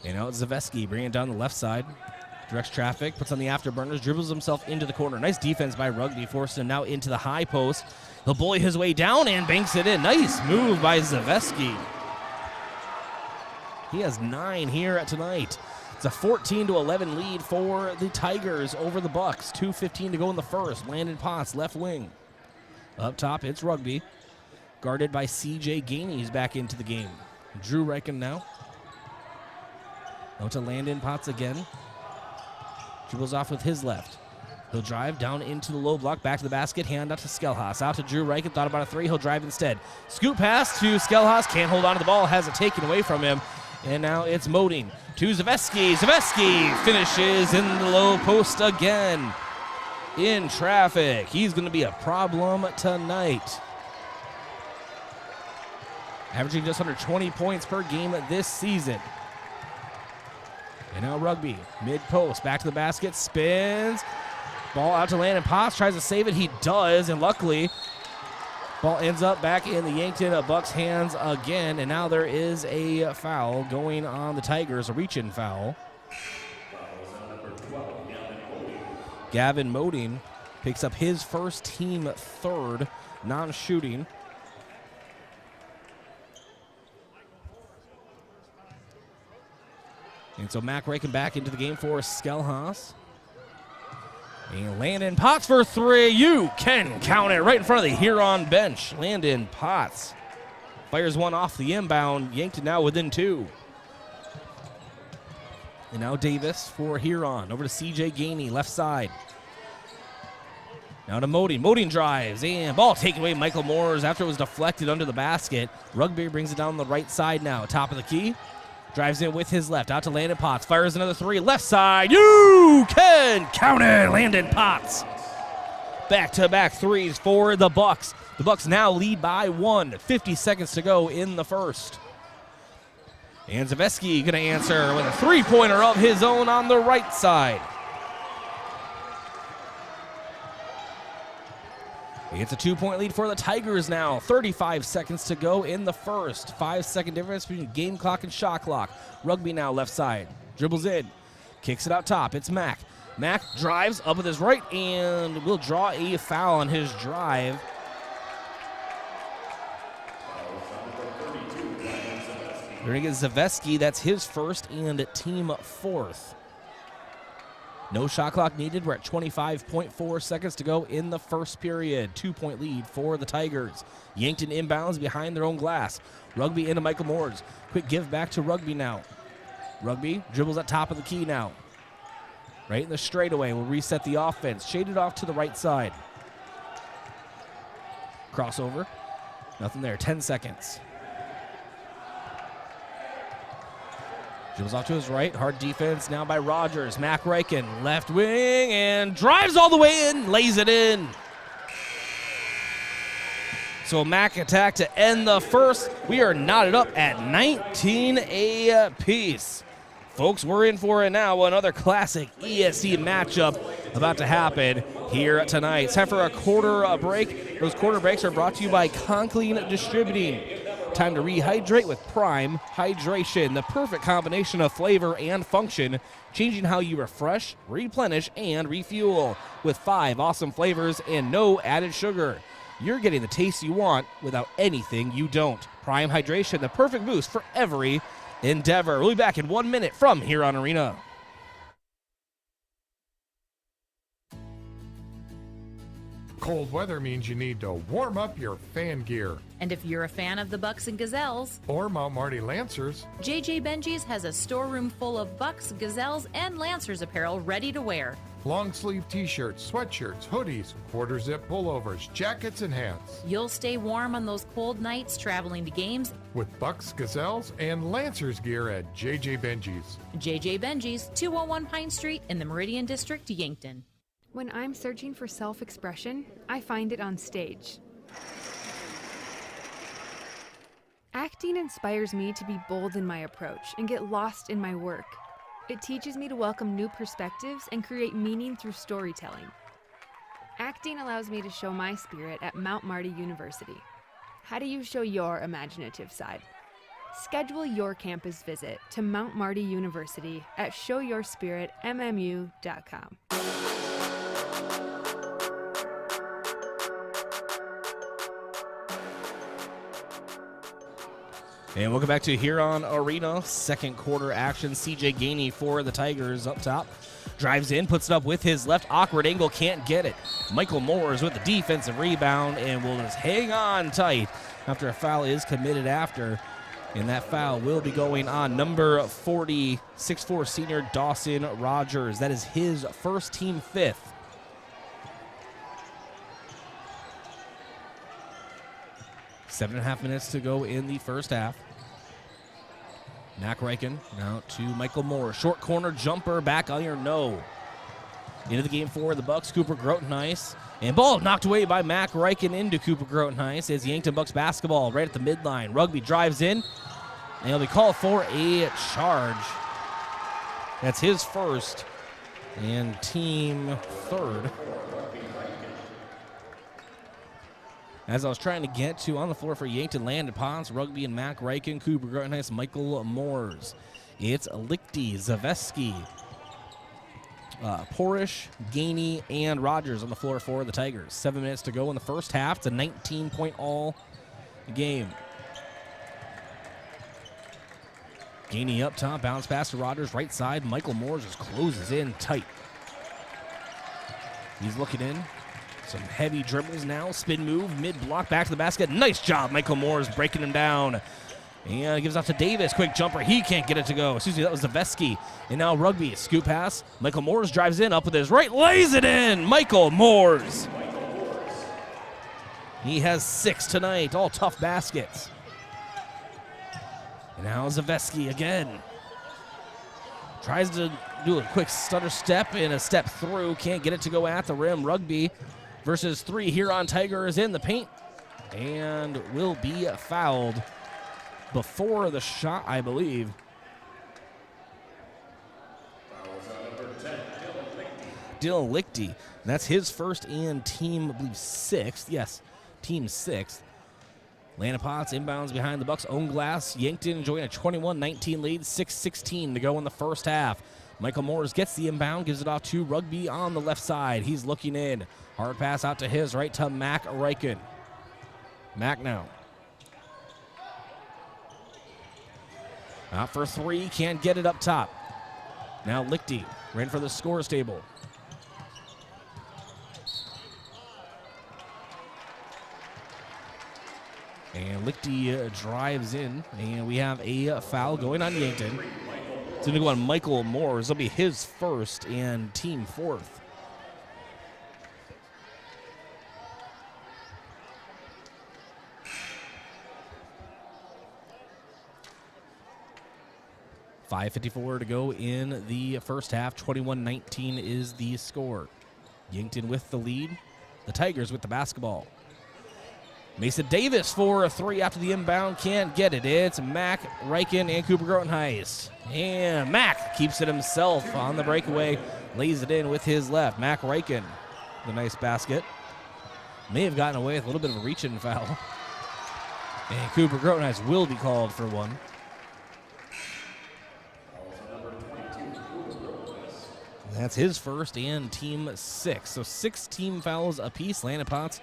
And now it's Zaveski bringing it down the left side. Directs traffic, puts on the afterburners, dribbles himself into the corner. Nice defense by Rugby, forcing him now into the high post. He'll bully his way down and banks it in. Nice move by Zaveski. He has 9 here tonight. It's a 14-11 lead for the Tigers over the Bucks. 2:15 to go in the first. Landon Potts, left wing. Up top, it's Rugby. Guarded by C.J. Gainey. He's back into the game. Drew Reichen now. Out to Landon Potts again. Dribbles off with his left. He'll drive down into the low block, back to the basket, hand out to Skelhaus. Out to Drew Reichen, thought about a 3, he'll drive instead. Scoop pass to Skelhaus, can't hold on to the ball, has it taken away from him. And now it's Moding to Zaveski. Zaveski finishes in the low post again. In traffic. He's going to be a problem tonight. Averaging just under 20 points per game this season. And now Rugby, mid-post, back to the basket, spins. Ball out to Landon Potts, tries to save it. He does, and luckily, ball ends up back in the Yankton Bucks' hands again, and now there is a foul going on the Tigers, a reach-in foul. Gavin Moding picks up his first, team third, non-shooting. And so Mac Reichen back into the game for Skelhaus. And Landon Potts for 3. You can count it right in front of the Huron bench. Landon Potts fires one off the inbound. Yankton now within 2. And now Davis for Huron. Over to C.J. Gainey, left side. Now to Moding. Moding drives, and ball taken away Michael Moores after it was deflected under the basket. Rugby brings it down the right side now. Top of the key. Drives in with his left, out to Landon Potts. Fires another 3, left side. You can count it, Landon Potts. Back-to-back 3s for the Bucks. The Bucks now lead by 1. 50 seconds to go in the first. And Zaveski going to answer with a 3-pointer of his own on the right side. It's a 2-point lead for the Tigers now. 35 seconds to go in the first. 5-second difference between game clock and shot clock. Rugby now left side. Dribbles in. Kicks it out top. It's Mack. Mack drives up with his right and will draw a foul on his drive. They're going to get Zaveski. That's his first and team fourth. No shot clock needed. We're at 25.4 seconds to go in the first period. 2-point lead for the Tigers. Yankton inbounds behind their own glass. Rugby into Michael Moores. Quick give back to Rugby now. Rugby dribbles at top of the key now. Right in the straightaway. Will reset the offense. Shaded off to the right side. Crossover. Nothing there. 10 seconds. Dribbles off to his right. Hard defense now by Rogers. Mack Reichen, left wing, and drives all the way in. Lays it in. So Mack attack to end the first. We are knotted up at 19 apiece. Folks, we're in for it now. Another classic ESC matchup about to happen here tonight. It's time for a quarter break. Those quarter breaks are brought to you by Conkling Distributing. Time to rehydrate with Prime Hydration, the perfect combination of flavor and function, changing how you refresh, replenish, and refuel. With 5 awesome flavors and no added sugar. You're getting the taste you want without anything you don't. Prime Hydration, the perfect boost for every endeavor. We'll be back in 1 minute from Huron Arena. Cold weather means you need to warm up your fan gear. And if you're a fan of the Bucks and Gazelles, Or Mount Marty Lancers. JJ Benji's has a storeroom full of Bucks, Gazelles, and Lancers apparel ready to wear. Long sleeve t-shirts, sweatshirts, hoodies, quarter zip pullovers, jackets, and hats. You'll stay warm on those cold nights traveling to games With Bucks, Gazelles, and Lancers gear at JJ Benji's. JJ Benji's, 201 Pine Street in the Meridian District, Yankton. When I'm searching for self-expression, I find it on stage. Acting inspires me to be bold in my approach and get lost in my work. It teaches me to welcome new perspectives and create meaning through storytelling. Acting allows me to show my spirit at Mount Marty University. How do you show your imaginative side? Schedule your campus visit to Mount Marty University at showyourspiritmmu.com. And welcome back to Huron Arena. Second quarter action. CJ Gainey for the Tigers up top. Drives in, puts it up with his left. Awkward angle, can't get it. Michael Moores with the defensive rebound and will just hang on tight after a foul is committed after. And that foul will be going on number 40, 6'4" senior Dawson Rogers. That is his first, team fifth. Seven and a half minutes to go in the first half. Mack Reichen now to Michael Moore. Short corner jumper, back iron, no. Into the game for the Bucks, Cooper Grotenhuis. And ball knocked away by Mack Reichen into Cooper Grotenhuis. It's Yankton Bucks basketball right at the midline. Rugby drives in, and he'll be called for a charge. That's his first and team third. As I was trying to get to on the floor for Yankton, Landon Pons, Rugby and Mack Reichen, Cooper Grotenhuis, Michael Moores. It's Lichty, Zaveski, Porish, Gainey, and Rogers on the floor for the Tigers. 7 minutes to go in the first half. It's a 19-point all game. Gainey up top, bounce pass to Rogers, right side. Michael Moores just closes in tight. He's looking in. Some heavy dribbles now. Spin move, mid-block, back to the basket. Nice job, Michael Moores breaking him down. And gives off to Davis. Quick jumper. He can't get it to go. Excuse me, that was Zaveski. And now Rugby. Scoop pass. Michael Moores drives in, up with his right. Lays it in. Michael Moores. He has 6 tonight. All tough baskets. And now Zaveski again. Tries to do a quick stutter step and a step through. Can't get it to go at the rim. Rugby versus 3 Huron Tigers in the paint. And will be fouled before the shot, I believe. Dylan Lichty. And that's his first and team, I believe, sixth. Yes, team sixth. Lanapots inbounds behind the Bucks' own glass. Yankton enjoying a 21-19 lead, 6:16 to go in the first half. Michael Moores gets the inbound, gives it off to Rugby on the left side. He's looking in. Hard pass out to his right to Mac Reichen. Mac now. Out for three, can't get it up top. Now Lichty, ran for the scores table. And Lichty drives in, and we have a foul going on Yankton. It's going to go on Michael Moores. It'll be his first and team fourth. .554 to go in the first half. 21-19 is the score. Yankton with the lead. The Tigers with the basketball. Mason Davis for a three after the inbound. Can't get it. It's Mac Reichen and Cooper Grotenheis. And Mac keeps it himself on the breakaway. Lays it in with his left. Mac Reichen, the nice basket. May have gotten away with a little bit of a reach-in foul. And Cooper Grotenheis will be called for one. That's his first and team six. So 6 team fouls apiece. Lanapots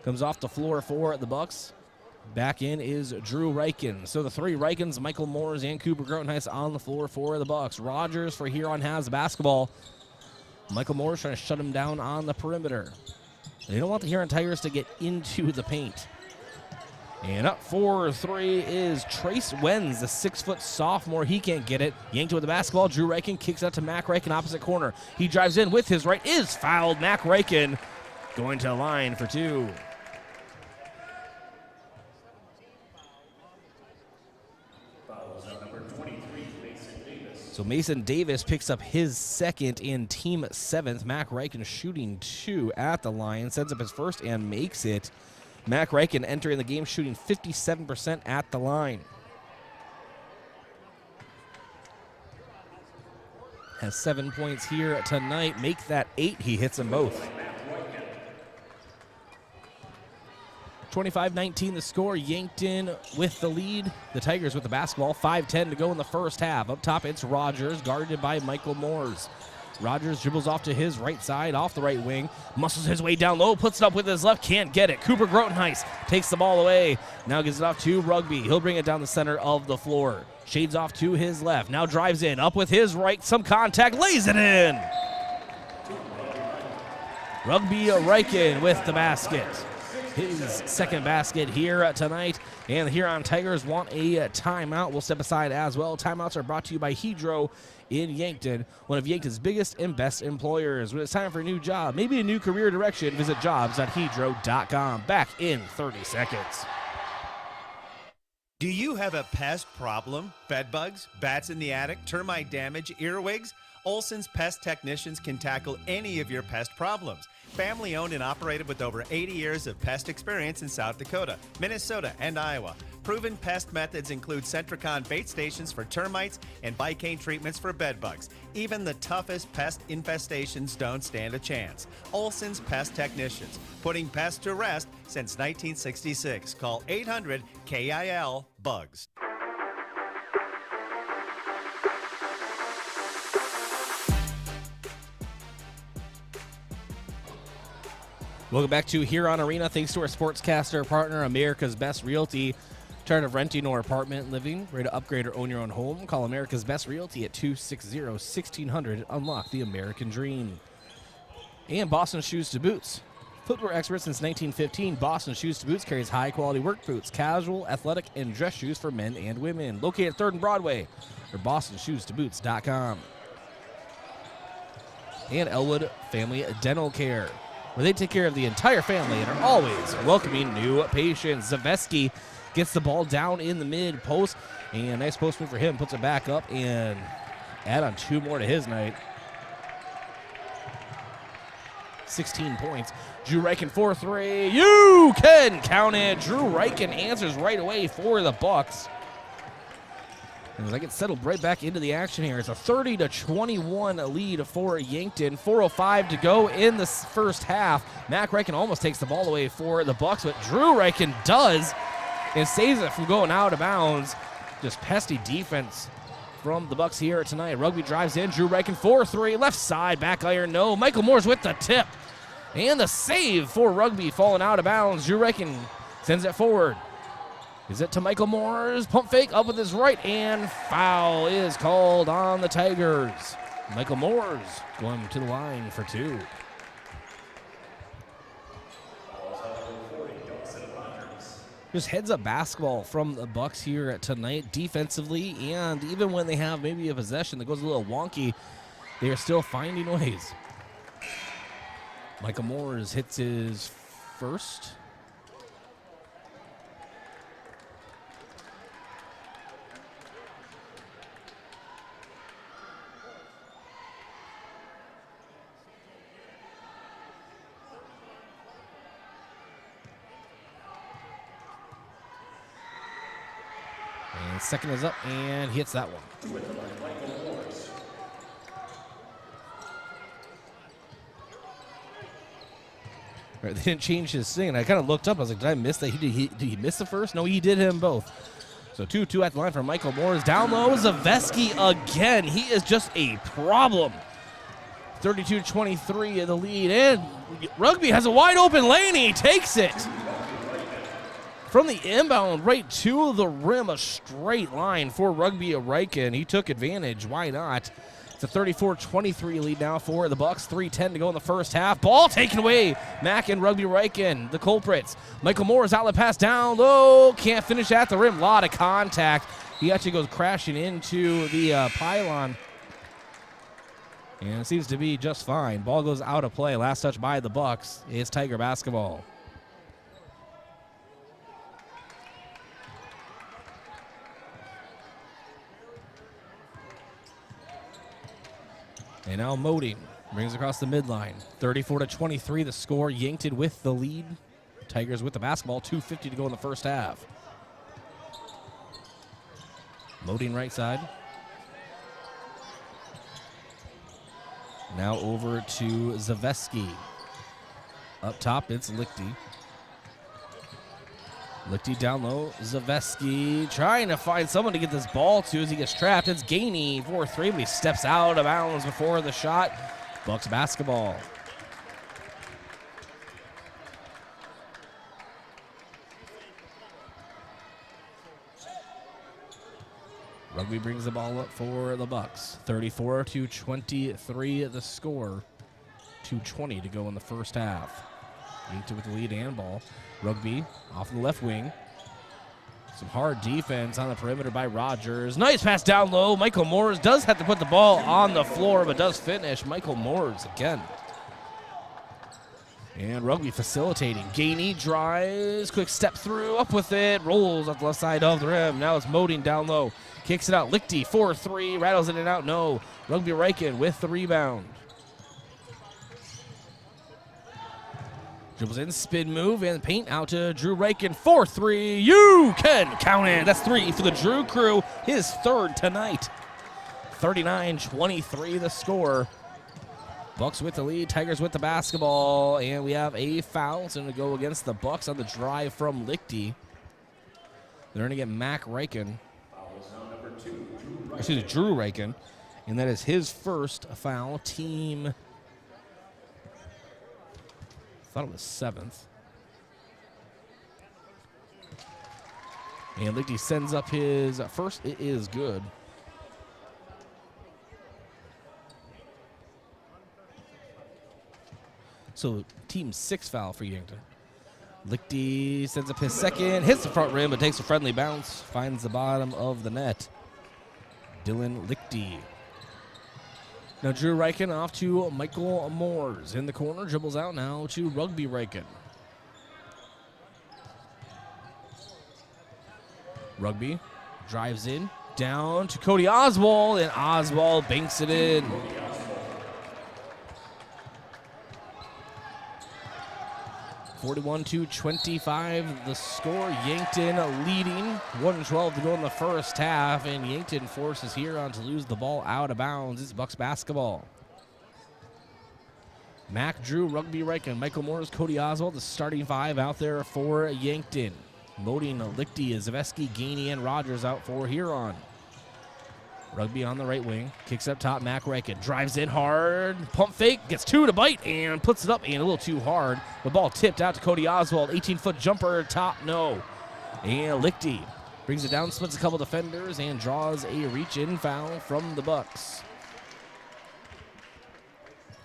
comes off the floor for the Bucks. Back in is Drew Reichen. So the three Reichens, Michael Moores and Cooper Grotenheis on the floor for the Bucks. Rogers for Huron has the basketball. Michael Moores trying to shut him down on the perimeter. They don't want the Huron Tigers to get into the paint. And up for three is Trace Wenz, the 6-foot sophomore. He can't get it. Yanked with the basketball. Drew Reichen kicks out to Mac Reichen, opposite corner. He drives in with his right. Is fouled. Mac Reichen going to the line for two. So Mason Davis picks up his second and team seventh. Mac Reichen shooting 2 at the line. Sends up his first and makes it. Mac Reichen entering the game shooting 57% at the line. Has 7 points here tonight. Make that 8. He hits them both. 25-19 the score. Yankton with the lead. The Tigers with the basketball. 5:10 to go in the first half. Up top, it's Rogers, guarded by Michael Moores. Rogers dribbles off to his right side, off the right wing, muscles his way down low, puts it up with his left, can't get it. Cooper Grotenheis takes the ball away. Now gives it off to Rugby. He'll bring it down the center of the floor. Shades off to his left. Now drives in, up with his right, some contact, lays it in. Rugby Reichen with the basket. His second basket here tonight. And the Huron Tigers want a timeout. We'll step aside as well. Timeouts are brought to you by Hedro in Yankton, one of Yankton's biggest and best employers. When it's time for a new job, maybe a new career direction, visit jobs.hedro.com. Back in 30 seconds. Do you have a pest problem? Bed bugs, bats in the attic, termite damage, earwigs? Olson's Pest Technicians can tackle any of your pest problems. Family owned and operated with over 80 years of pest experience in South Dakota, Minnesota, and Iowa. Proven pest methods include Centricon bait stations for termites and Bicane treatments for bed bugs. Even the toughest pest infestations don't stand a chance. Olson's Pest Technicians, putting pests to rest since 1966. Call 800-KIL-BUGS. Welcome back to Huron Arena. Thanks to our sportscaster partner, America's Best Realty. Tired of renting or apartment living? Ready to upgrade or own your own home? Call America's Best Realty at 260-1600. Unlock the American dream. And Boston Shoes to Boots. Footwear expert since 1915, Boston Shoes to Boots carries high-quality work boots, casual, athletic, and dress shoes for men and women. Located at 3rd and Broadway or bostonshoes2boots.com. And Elwood Family Dental Care, where they take care of the entire family and are always welcoming new patients. Zaveski gets the ball down in the mid-post, and nice post move for him. Puts it back up and add on 2 more to his night. 16 points. Drew Reichen for 3. You can count it. Drew Reichen answers right away for the Bucks. And as I get settled right back into the action here, it's a 30-21 lead for Yankton. 4:05 to go in the first half. Mac Reichen almost takes the ball away for the Bucks, but Drew Reichen does and saves it from going out of bounds. Just pesky defense from the Bucks here tonight. Rugby drives in. Drew Reichen 4-3. Left side. Back iron. No. Michael Moore's with the tip. And the save for Rugby falling out of bounds. Drew Reichen sends it forward. Is it to Michael Moore's pump fake up with his right, and foul is called on the Tigers. Michael Moore's going to the line for 2. Just heads up basketball from the Bucks here tonight defensively, and even when they have maybe a possession that goes a little wonky, they are still finding ways. Michael Moore's hits his first. And second is up and hits that one. Right, they didn't change his thing. I kind of looked up. I was like, did I miss that? Did he miss the first? No, he did him both. So 2-2 at the line for Michael Moore's. Down low, Zaveski again. He is just a problem. 32-23 in the lead. And Rugby has a wide open lane. He takes it. From the inbound right to the rim, a straight line for Rugby Reichen. He took advantage. Why not? It's a 34-23 lead now for the Bucks. 3:10 to go in the first half. Ball taken away. Mack and Rugby Reichen, the culprits. Michael Moore's outlet pass down low. Can't finish at the rim. Lot of contact. He actually goes crashing into the pylon. And it seems to be just fine. Ball goes out of play. Last touch by the Bucks. It's Tiger basketball. And now Moding brings across the midline. 34-23 the score. Yankton with the lead. Tigers with the basketball. 2:50 to go in the first half. Moding right side. Now over to Zaveski. Up top, it's Lichty. Lichty down low. Zaveski trying to find someone to get this ball to as he gets trapped. It's Gainey 4-3, but he steps out of bounds before the shot. Bucks basketball. Rugby brings the ball up for the Bucks. 34-23 the score. 2:20 to go in the first half. Yankton with the lead and ball. Rugby off the left wing. Some hard defense on the perimeter by Rogers. Nice pass down low. Michael Moores does have to put the ball on the floor, but does finish. Michael Moores again. And Rugby facilitating. Gainey drives. Quick step through. Up with it. Rolls off the left side of the rim. Now it's Moding down low. Kicks it out. Lichty 4-3. Rattles it in and out. No. Rugby Reichen with the rebound. Dribbles in, spin move, and paint out to Drew Reichen. 4-3. You can count it. That's 3 for the Drew crew. His third tonight. 39-23 the score. Bucks with the lead. Tigers with the basketball. And we have a foul. It's going to go against the Bucks on the drive from Lichty. They're going to get Mac Reichen. Excuse me, Drew Reichen. And that is his first foul. Team... thought it was 7th. And Lichty sends up his first. It is good. So team 6 foul for Yankton. Lichty sends up his second, hits the front rim, but takes a friendly bounce, finds the bottom of the net. Dylan Lichty. Now Drew Reichen off to Michael Moores. In the corner, dribbles out now to Rugby Reichen. Rugby drives in, down to Cody Oswald, and Oswald banks it in. 41-25 the score. Yankton leading. 1:12 to go in the first half, and Yankton forces Huron to lose the ball out of bounds. It's Bucks basketball. Mac, Drew, Rugby, Reich, and Michael Morris, Cody Oswald, the starting five out there for Yankton. Moding, Lichty, Zaveski, Gainey, and Rogers out for Huron. Rugby on the right wing, kicks up top, Mac Reichen drives in hard, pump fake, gets two to bite, and puts it up, and a little too hard. The ball tipped out to Cody Oswald, 18-foot jumper, top, no. And Lichty brings it down, splits a couple defenders, and draws a reach-in foul from the Bucks.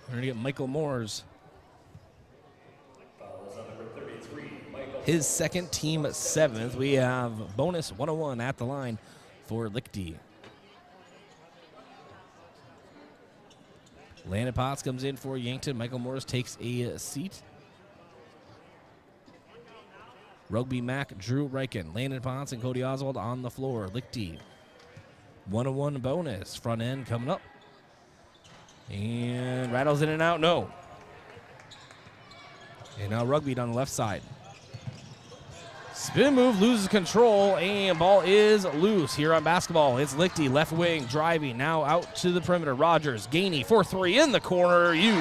We're going to get Michael Moores. His second, team 7th. We have bonus 101 at the line for Lichty. Landon Potts comes in for Yankton. Michael Morris takes a seat. Rugby, Mac, Drew Reichen, Landon Potts, and Cody Oswald on the floor. Lichty, 101 bonus. Front end coming up. And rattles in and out, no. And now Rugby on the left side. Spin move, loses control, and ball is loose here on basketball. It's Lichty, left wing, driving, now out to the perimeter. Rogers, Gainey, 4-3 in the corner. You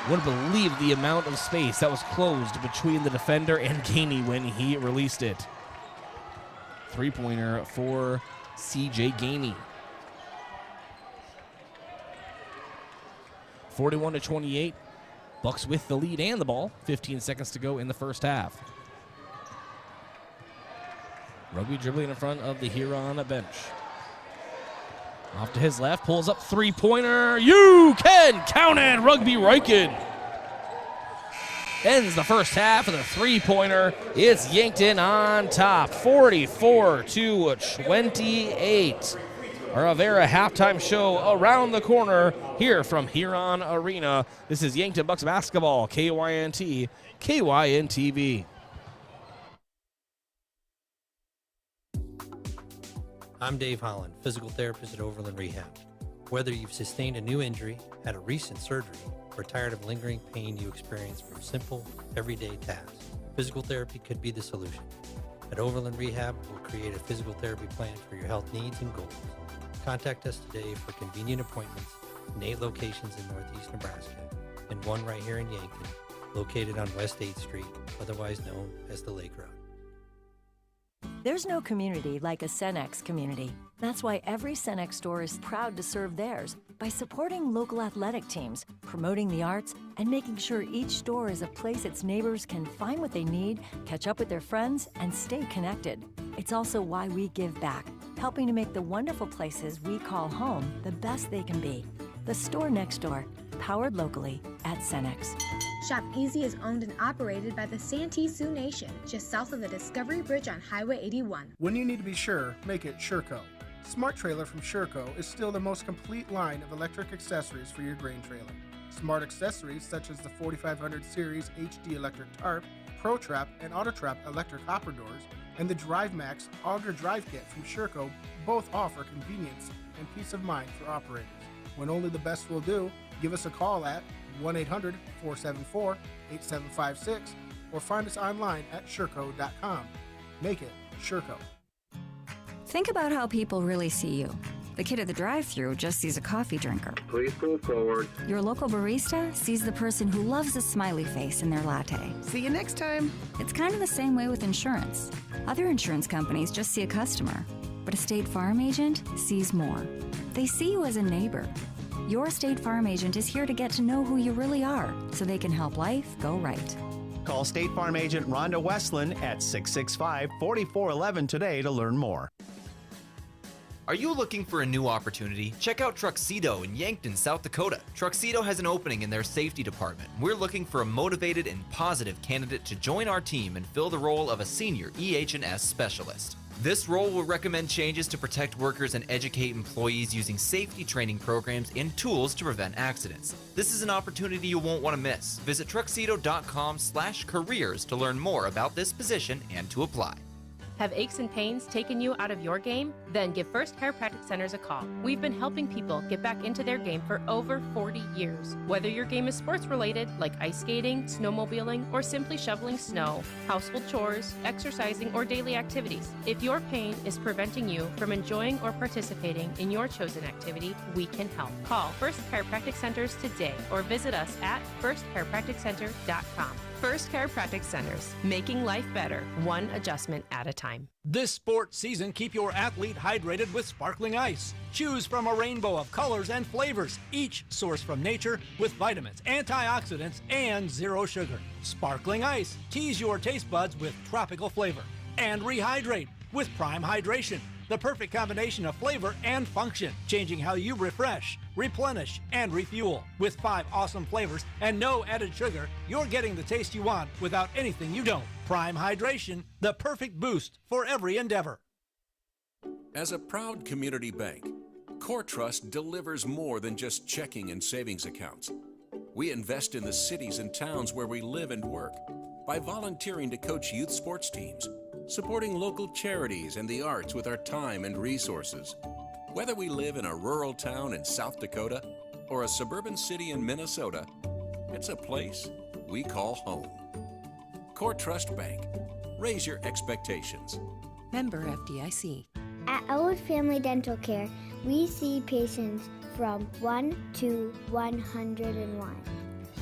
wouldn't believe the amount of space that was closed between the defender and Gainey when he released it. Three-pointer for C.J. Gainey. 41-28. Bucks with the lead and the ball. 15 seconds to go in the first half. Rugby dribbling in front of the Huron bench. Off to his left, pulls up three-pointer. You can count it, Rugby Reichen. Ends the first half of the three-pointer. It's Yankton on top, 44-28. Our Avera halftime show around the corner here from Huron Arena. This is Yankton Bucks basketball, KYNT, KYNTV. I'm Dave Holland, physical therapist at Overland Rehab. Whether you've sustained a new injury, had a recent surgery, or tired of lingering pain you experience from simple, everyday tasks, physical therapy could be the solution. At Overland Rehab, we'll create a physical therapy plan for your health needs and goals. Contact us today for convenient appointments in 8 locations in Northeast Nebraska and 1 right here in Yankton, located on West 8th Street, otherwise known as the Lake Road. There's no community like a Cenex community. That's why every Cenex store is proud to serve theirs by supporting local athletic teams, promoting the arts, and making sure each store is a place its neighbors can find what they need, catch up with their friends, and stay connected. It's also why we give back, helping to make the wonderful places we call home the best they can be. The store next door, powered locally at Cenex. Shop Easy is owned and operated by the Santee Sioux Nation, just south of the Discovery Bridge on Highway 81. When you need to be sure, make it SureCo. Smart Trailer from SureCo is still the most complete line of electric accessories for your grain trailer. Smart accessories such as the 4500 Series HD electric tarp, Pro Trap, and Auto Trap electric hopper doors, and the Drive Max Auger Drive Kit from SureCo both offer convenience and peace of mind for operators. When only the best will do, give us a call at 1-800-474-8756 or find us online at sureco.com. Make it SureCo. Think about how people really see you. The kid at the drive-thru just sees a coffee drinker. Please move forward. Your local barista sees the person who loves a smiley face in their latte. See you next time. It's kind of the same way with insurance. Other insurance companies just see a customer, but a State Farm agent sees more. They see you as a neighbor. Your State Farm agent is here to get to know who you really are, so they can help life go right. Call State Farm agent Rhonda Westland at 665-4411 today to learn more. Are you looking for a new opportunity? Check out Truxedo in Yankton, South Dakota. Truxedo has an opening in their safety department. We're looking for a motivated and positive candidate to join our team and fill the role of a senior EH&S specialist. This role will recommend changes to protect workers and educate employees using safety training programs and tools to prevent accidents. This is an opportunity you won't want to miss. Visit truxedo.com/careers to learn more about this position and to apply. Have aches and pains taken you out of your game? Then give First Chiropractic Centers a call. We've been helping people get back into their game for over 40 years. Whether your game is sports related, like ice skating, snowmobiling, or simply shoveling snow, household chores, exercising, or daily activities, if your pain is preventing you from enjoying or participating in your chosen activity, we can help. Call First Chiropractic Centers today or visit us at firstchiropracticcenter.com. First Chiropractic Centers, making life better, one adjustment at a time. This sports season, keep your athlete hydrated with sparkling ice. Choose from a rainbow of colors and flavors, each sourced from nature with vitamins, antioxidants, and zero sugar. Sparkling ice, tease your taste buds with tropical flavor. And rehydrate with Prime Hydration, the perfect combination of flavor and function, changing how you refresh, replenish, and refuel. With 5 awesome flavors and no added sugar, you're getting the taste you want without anything you don't. Prime Hydration, the perfect boost for every endeavor. As a proud community bank, Core Trust delivers more than just checking and savings accounts. We invest in the cities and towns where we live and work by volunteering to coach youth sports teams, supporting local charities and the arts with our time and resources. Whether we live in a rural town in South Dakota or a suburban city in Minnesota, it's a place we call home. Core Trust Bank. Raise your expectations. Member FDIC. At Elwood Family Dental Care, we see patients from 1 to 101.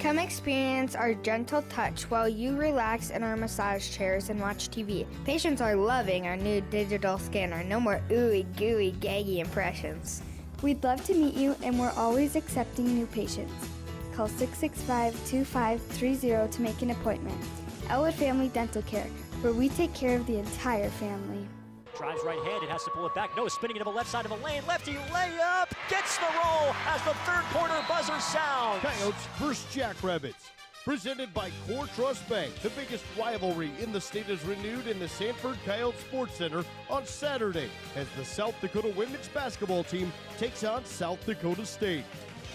Come experience our gentle touch while you relax in our massage chairs and watch TV. Patients are loving our new digital scanner. No more ooey gooey gaggy impressions. We'd love to meet you, and we're always accepting new patients. Call 665-2530 to make an appointment. Elwood Family Dental Care, where we take care of the entire family. Drives right-handed, has to pull it back. No, spinning into the left side of the lane. Lefty layup, gets the roll as the third-quarter buzzer sounds. Coyotes versus Jackrabbits. Presented by Core Trust Bank. The biggest rivalry in the state is renewed in the Sanford Coyote Sports Center on Saturday as the South Dakota women's basketball team takes on South Dakota State.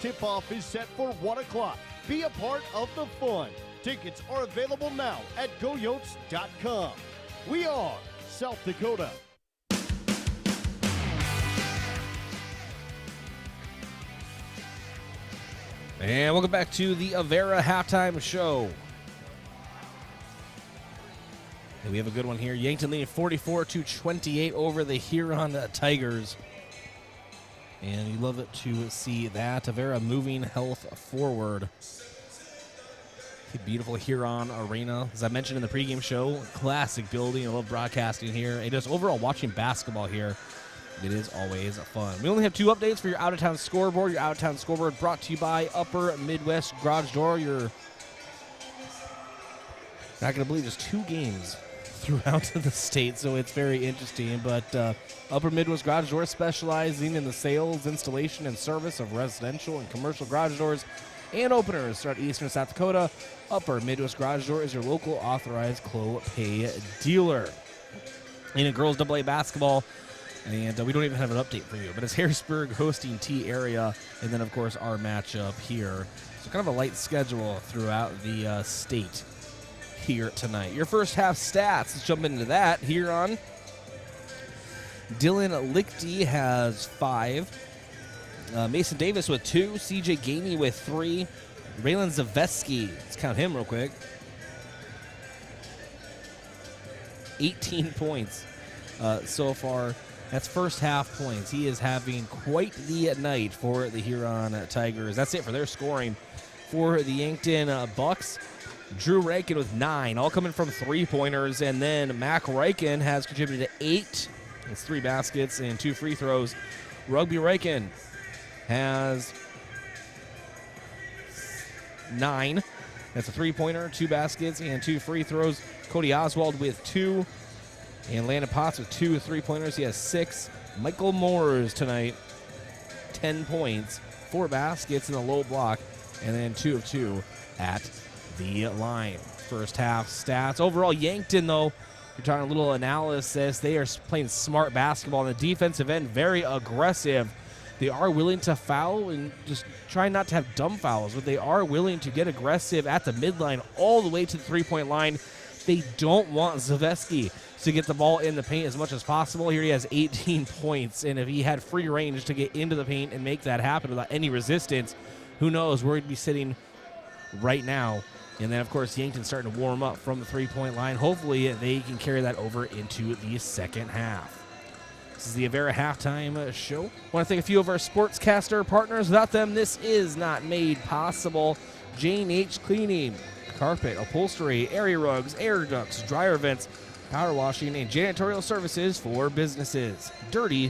Tip-off is set for 1 o'clock. Be a part of the fun. Tickets are available now at goyotes.com. We are South Dakota. And welcome back to the Avera Halftime Show. And we have a good one here. Yankton leading 44-28 over the Huron Tigers. And you love it to see that. Avera moving health forward. Beautiful Huron Arena. As I mentioned in the pregame show, classic building. I love broadcasting here. And just overall watching basketball here, it is always fun. We only have 2 updates for your out-of-town scoreboard. Your out-of-town scoreboard brought to you by Upper Midwest Garage Door. You're not going to believe there's 2 games throughout the state, so it's very interesting. But Upper Midwest Garage Door, specializing in the sales, installation, and service of residential and commercial garage doors and openers throughout eastern South Dakota. Upper Midwest Garage Door is your local authorized Clopay dealer. In girls AA basketball, and we don't even have an update for you, but it's Harrisburg hosting T-Area, and then, of course, our matchup here. So kind of a light schedule throughout the state here tonight. Your first half stats, let's jump into that. Huron, Dylan Lichty has 5. Mason Davis with 2. CJ Gainey with 3. Raylan Zaveski, let's count him real quick. 18 points so far. That's first half points. He is having quite the night for the Huron Tigers. That's it for their scoring. For the Yankton Bucks, Drew Rankin with 9, all coming from 3-pointers. And then Mac Ryken has contributed to 8. It's 3 baskets and 2 free throws. Rugby Ryken has 9. That's a 3-pointer, 2 baskets, and 2 free throws. Cody Oswald with 2. And Landon Potts with 2 3-pointers. He has 6. Michael Moores tonight, 10 points, 4 baskets in the low block, and then 2 of 2 at the line. First half stats. Overall, Yankton, though, you're talking a little analysis. They are playing smart basketball on the defensive end, very aggressive. They are willing to foul and just try not to have dumb fouls, but they are willing to get aggressive at the midline all the way to the 3-point line. They don't want Zaveski to get the ball in the paint as much as possible. Here he has 18 points, and if he had free range to get into the paint and make that happen without any resistance, who knows where he'd be sitting right now. And then, of course, Yankton starting to warm up from the three-point line. Hopefully, they can carry that over into the second half. This is the Avera Halftime Show. I want to thank a few of our sportscaster partners. Without them, this is not made possible. Jane H. Cleaning, carpet, upholstery, area rugs, air ducts, dryer vents, power washing, and janitorial services for businesses. Dirty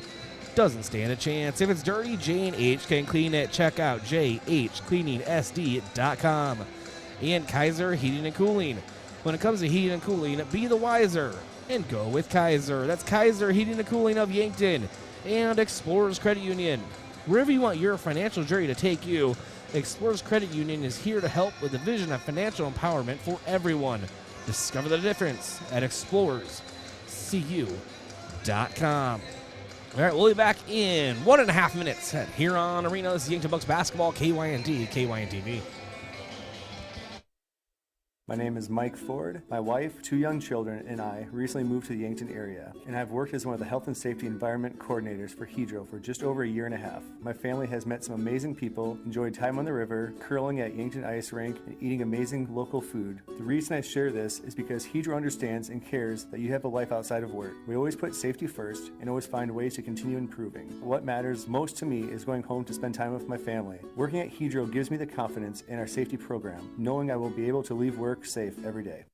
doesn't stand a chance. If it's dirty, Jane H. can clean it. Check out jhcleaningsd.com. And Kaiser Heating and Cooling. When it comes to heating and cooling, be the wiser and go with Kaiser. That's Kaiser Heating and Cooling of Yankton and Explorers Credit Union. Wherever you want your financial journey to take you, Explorers Credit Union is here to help with the vision of financial empowerment for everyone. Discover the difference at explorerscu.com. All right, we'll be back in 1.5 minutes at Huron Arena. This is Yankton Bucks basketball, KYNT, KYNTV. My name is Mike Ford. My wife, 2 young children, and I recently moved to the Yankton area, and I've worked as one of the health and safety environment coordinators for Hydro for just over 1.5 years. My family has met some amazing people, enjoyed time on the river, curling at Yankton Ice Rink, and eating amazing local food. The reason I share this is because Hydro understands and cares that you have a life outside of work. We always put safety first and always find ways to continue improving. What matters most to me is going home to spend time with my family. Working at Hydro gives me the confidence in our safety program, knowing I will be able to leave work safe every day.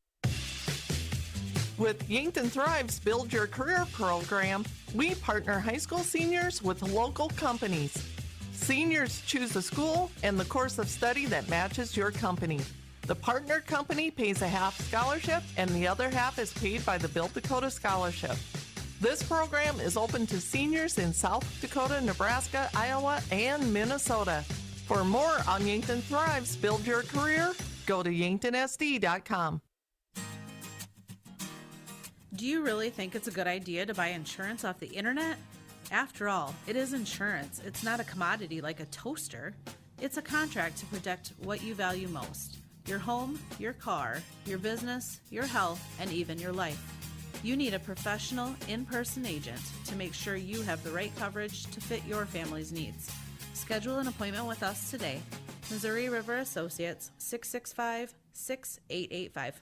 With Yankton Thrive's Build Your Career program, we partner high school seniors with local companies. Seniors choose a school and the course of study that matches your company. The partner company pays a half scholarship and the other half is paid by the Build Dakota Scholarship. This program is open to seniors in South Dakota, Nebraska, Iowa, and Minnesota. For more on Yankton Thrive's Build Your Career, go to yanktonsd.com. Do you really think it's a good idea to buy insurance off the internet? After all, it is insurance. It's not a commodity like a toaster. It's a contract to protect what you value most: your home, your car, your business, your health, and even your life. You need a professional, in-person agent to make sure you have the right coverage to fit your family's needs. Schedule an appointment with us today. Missouri River Associates, 665-6885.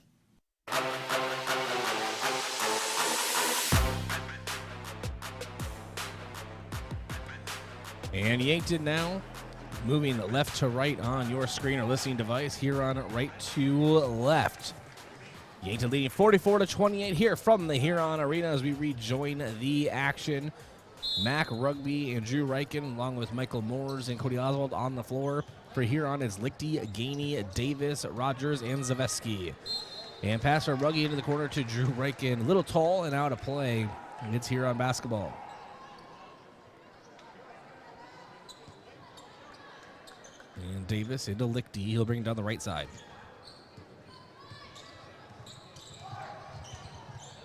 And Yankton now moving left to right on your screen or listening device. Huron right to left. Yankton leading 44-28 here from the Huron Arena as we rejoin the action. Mac Rugby and Drew Reichen, along with Michael Moores and Cody Oswald on the floor. For Huron is Lichty, Gainey, Davis, Rogers, and Zaveski. And pass from Rugby into the corner to Drew Reichen. A little tall and out of play. And it's Huron basketball. And Davis into Lichty. He'll bring it down the right side.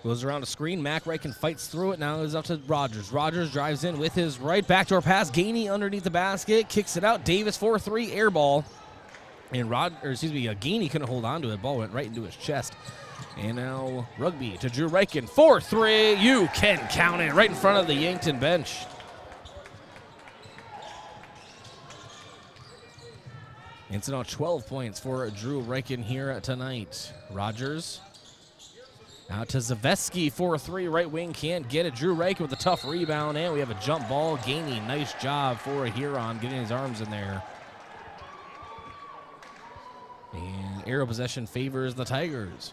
Goes around a screen. Mac Reichen fights through it. Now it's up to Rogers. Rogers drives in with his right backdoor pass. Gainey underneath the basket. Kicks it out. Davis 4-3 air ball. And Gainey couldn't hold on to it. Ball went right into his chest. And now Rugby to Drew Reichen. 4-3. You can count it right in front of the Yankton bench. It's now 12 points for Drew Reichen here tonight. Rogers out to Zaveski, 4-3, right wing, can't get it. Drew Reichen with a tough rebound, and we have a jump ball. Gainey, nice job for Huron, getting his arms in there. And arrow possession favors the Tigers.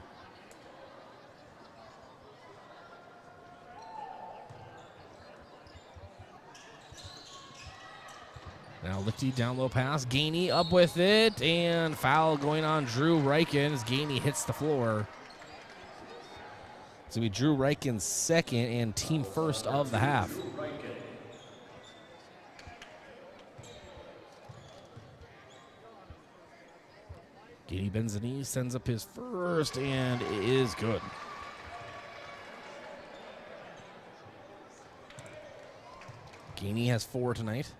Now Lichty down low pass. Gainey up with it, and foul going on Drew Reichen as Gainey hits the floor. So we Drew Reichen's second and team first of the half. Gainey bends the knees, sends up his first, and it is good. Gainey has 4 tonight.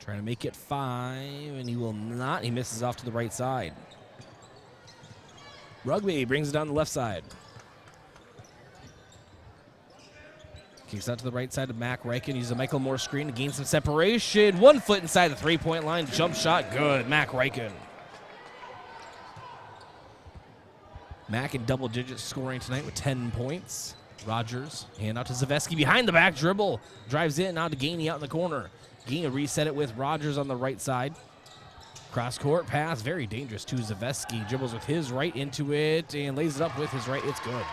Trying to make it 5, and he will not. He misses off to the right side. Rugby brings it down the left side. Kicks out to the right side of Mac Reichen. Uses a Michael Moore screen to gain some separation. 1 foot inside the three-point line. Jump shot, good. Mac Reichen. Mac in double digits scoring tonight with 10 points. Rogers, hand out to Zaveski behind the back dribble. Drives in, now to Gainey out in the corner. Gainey reset it with Rogers on the right side. Cross court pass, very dangerous to Zaveski. Dribbles with his right into it and lays it up with his right. It's good.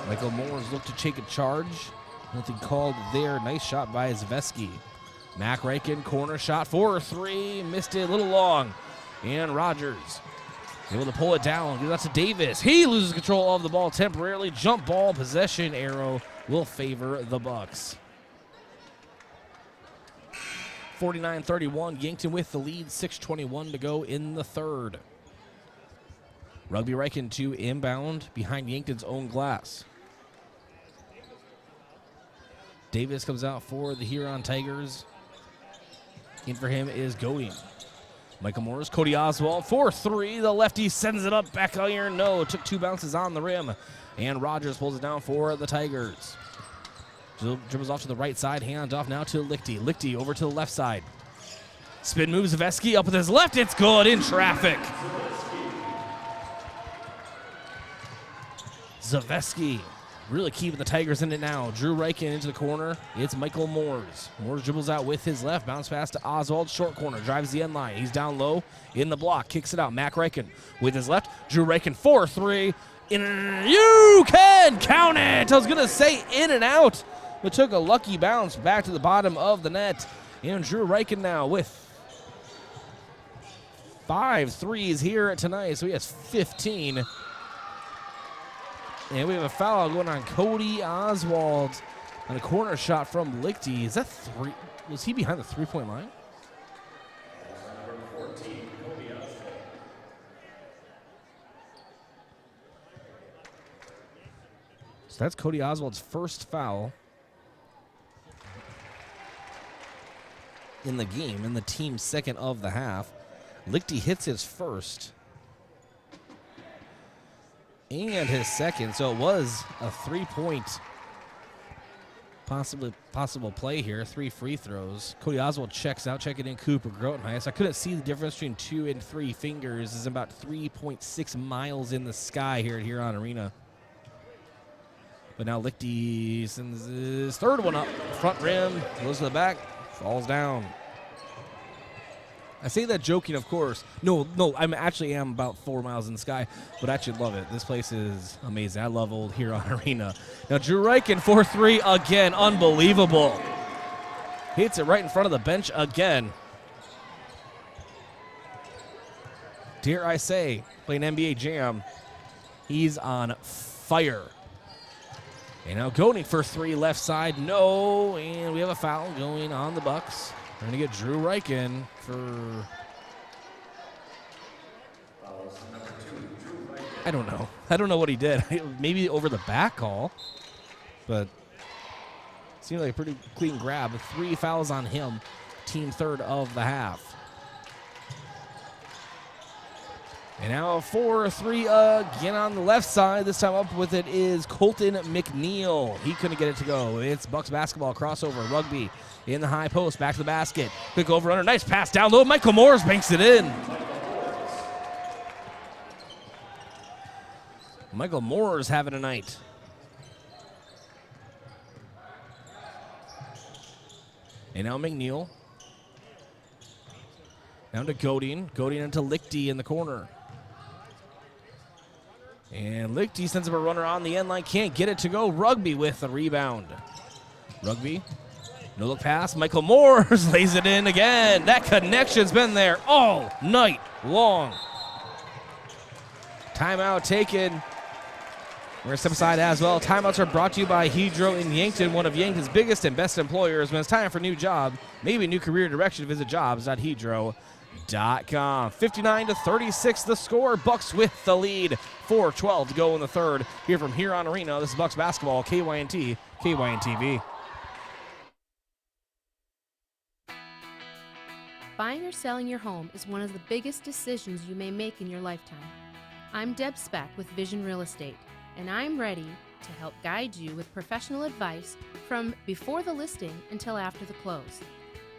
Michael Moore's looked to take a charge. Nothing called there. Nice shot by Zaveski. Mac Reichen, corner shot for 3. Missed it a little long. And Rogers able to pull it down. Gives out to Davis. He loses control of the ball temporarily. Jump ball possession arrow will favor the Bucks. 49-31. Yankton with the lead. 6:21 to go in the third. Rugby Reichen to inbound behind Yankton's own glass. Davis comes out for the Huron Tigers. In for him is Godin. Michael Morris, Cody Oswald for 3. The lefty sends it up, back iron. No, took 2 bounces on the rim. And Rogers pulls it down for the Tigers. Dribbles off to the right side, hand off now to Lichty. Lichty over to the left side. Spin moves Zaveski up with his left. It's good in traffic. Zaveski really keeping the Tigers in it now. Drew Reichen into the corner. It's Michael Moores. Moores dribbles out with his left. Bounce pass to Oswald. Short corner. Drives the end line. He's down low in the block. Kicks it out. Mac Reichen with his left. Drew Reichen 4-3. You can count it. I was going to say in and out, but took a lucky bounce back to the bottom of the net. And Drew Reichen now with 5 threes here tonight. So he has 15. And we have a foul going on Cody Oswald on a corner shot from Lichty. Is that 3? Was he behind the three-point line? So that's Cody Oswald's first foul in the game, and the team's second of the half. Lichty hits his first and his second, so it was a 3-point possible play here. 3 free throws. Cody Oswald checks out, checking in Cooper Grotenheis. I couldn't see the difference between 2 and 3 fingers. It's about 3.6 miles in the sky here at Huron Arena. But now Lichty sends his third one up. Front rim, goes to the back, falls down. I say that joking, of course. No, I actually am about 4 miles in the sky, but I actually love it. This place is amazing. I love old Huron Arena. Now Drew Reichen 4-3 again. Unbelievable. Hits it right in front of the bench again. Dare I say, playing NBA Jam, he's on fire. And now Godin for 3 left side. No, and we have a foul going on the Bucks. We're going to get Drew Reichen for... I don't know. I don't know what he did. Maybe over the back call, but seemed like a pretty clean grab. 3 fouls on him. Team third of the half. And now 4-3 again on the left side. This time up with it is Colton McNeil. He couldn't get it to go. It's Bucks basketball crossover. Rugby in the high post. Back to the basket. Quick over under. Nice pass down low. Michael Morris banks it in. Michael Morris having a night. And now McNeil. Down to Godin. Godin into Lichty in the corner. And Lichty sends up a runner on the end line. Can't get it to go. Rugby with the rebound. Rugby. No look pass. Michael Morris lays it in again. That connection's been there all night long. Timeout taken. We're going to step aside as well. Timeouts are brought to you by Hydro in Yankton, one of Yankton's biggest and best employers. When it's time for a new job, maybe a new career direction, visit jobs.hydro.com. 59-36 the score. Bucks with the lead. 4:12 to go in the third. Here from Huron Arena, this is Bucks basketball, KYNT, KYNTV. Buying or selling your home is one of the biggest decisions you may make in your lifetime. I'm Deb Speck with Vision Real Estate, and I'm ready to help guide you with professional advice from before the listing until after the close.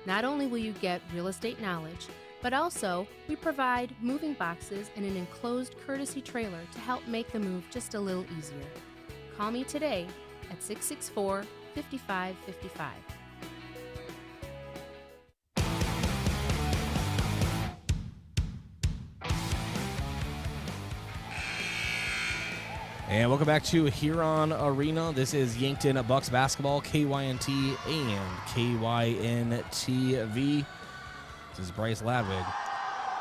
Not only will you get real estate knowledge, but also we provide moving boxes and an enclosed courtesy trailer to help make the move just a little easier. Call me today at 664-5555. And welcome back to Huron Arena. This is Yankton Bucks basketball, KYNT and KYNTV. This is Bryce Ladwig.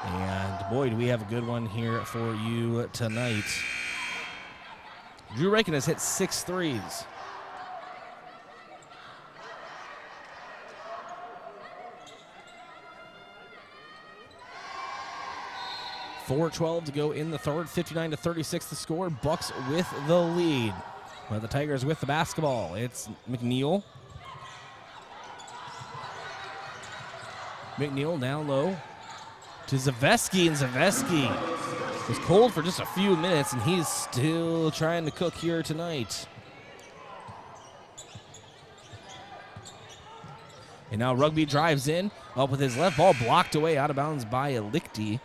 And boy, do we have a good one here for you tonight. Drew Rankin has hit 6 threes. .412 to go in the third, 59-36 the score. Bucks with the lead. Well, the Tigers with the basketball. It's McNeil. McNeil down low to Zaveski, and Zaveski was cold for just a few minutes, and he's still trying to cook here tonight. And now Rugby drives in, up with his left ball blocked away, out of bounds by Lichty.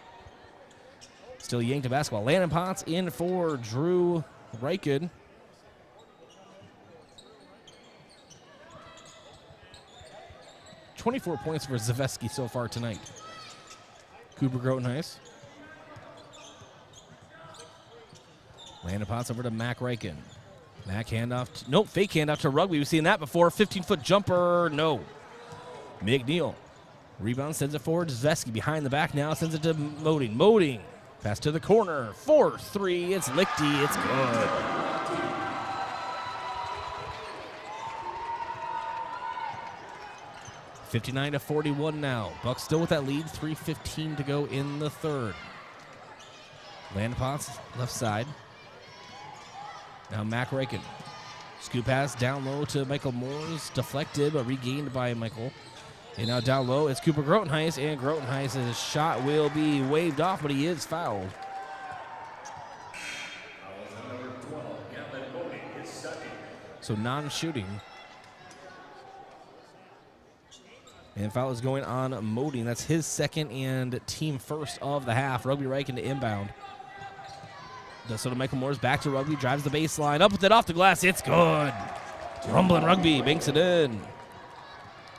Still Yankton basketball. Landon Potts in for Drew Reichen. .24 points for Zaveski so far tonight. Cooper Grotenhuis. Landon Potts over to Mac Reichen. Mac handoff. Nope, fake handoff to Rugby. We've seen that before. 15-foot jumper. No. McNeil. Rebound, sends it forward. Zaveski behind the back now. Sends it to Moding. Moding. Pass to the corner. 4-3. It's Lichty. It's good. .59-41 now. Bucks still with that lead. 3:15 to go in the third. Landon Potts left side. Now Mac Reichen. Scoop pass down low to Michael Moores. Deflected but regained by Michael. And now down low, it's Cooper Grotenhuis, and Grotenhuis' shot will be waved off, but he is fouled. So non-shooting. And foul is going on Moding. That's his second and team first of the half. Rugby Reichen to inbound. So to Michael Moores, back to Rugby, drives the baseline, up with it off the glass, it's good. Rumbling Rugby, banks it in.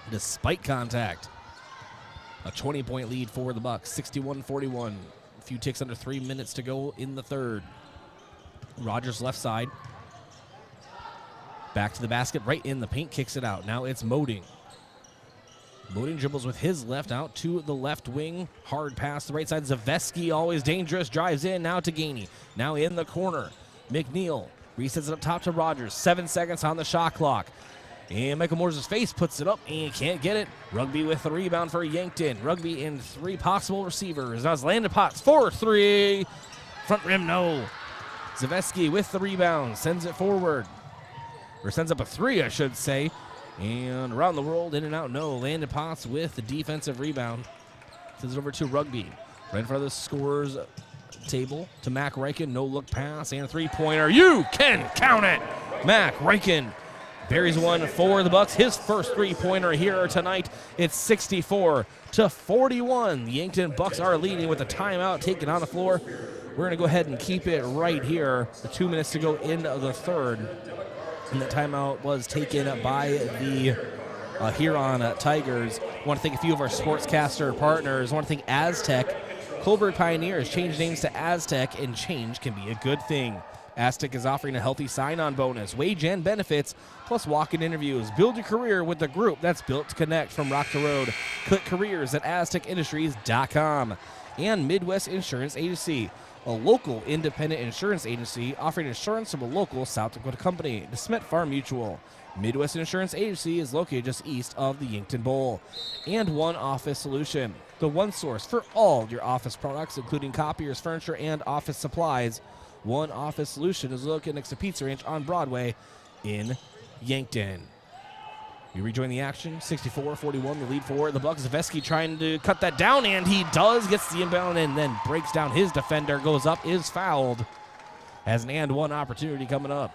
Despite contact. A 20-point lead for the Bucks, 61-41. A few ticks under 3 minutes to go in the third. Rogers left side. Back to the basket, right in the paint, kicks it out. Now it's Moding. Moding dribbles with his left out to the left wing. Hard pass to the right side. Zaveski, always dangerous, drives in, now to Gainey. Now in the corner. McNeil resets it up top to Rogers. 7 seconds on the shot clock. And Michael Moores' face puts it up and can't get it. Rugby with the rebound for Yankton. Rugby in 3 possible receivers. Now it's Landon Potts, 4-3. Front rim, no. Zaveski with the rebound, sends it forward. Or sends up a 3, I should say. And around the world, in and out, no. Landon Potts with the defensive rebound. Sends it over to Rugby. Right in front of the scorer's table to Mac Reichen. No look pass and a 3-pointer. You can count it. Mac Reichen buries one for the Bucks. His first 3-pointer here tonight. It's 64-41. The Yankton Bucks are leading with a timeout taken on the floor. We're going to go ahead and keep it right here. 2 minutes to go in the third. And that timeout was taken by the Huron Tigers. I want to thank a few of our sportscaster partners. I want to thank Aztec. Colberg Pioneers changed names to Aztec, and change can be a good thing. Aztec is offering a healthy sign-on bonus, wage and benefits, plus walk-in interviews. Build your career with the group that's built to connect from Rock to Road. Click careers at aztecindustries.com. And Midwest Insurance Agency, a local independent insurance agency offering insurance from a local South Dakota company, DeSmet Farm Mutual. Midwest Insurance Agency is located just east of the Yankton Bowl. And One Office Solution, the one source for all your office products, including copiers, furniture, and office supplies. One Office Solution is located next to Pizza Ranch on Broadway in Yankton. We rejoin the action. 64-41, the lead for the Bucks. Zaveski trying to cut that down, and he does. Gets the inbound and then breaks down his defender. Goes up, is fouled. Has an and one opportunity coming up.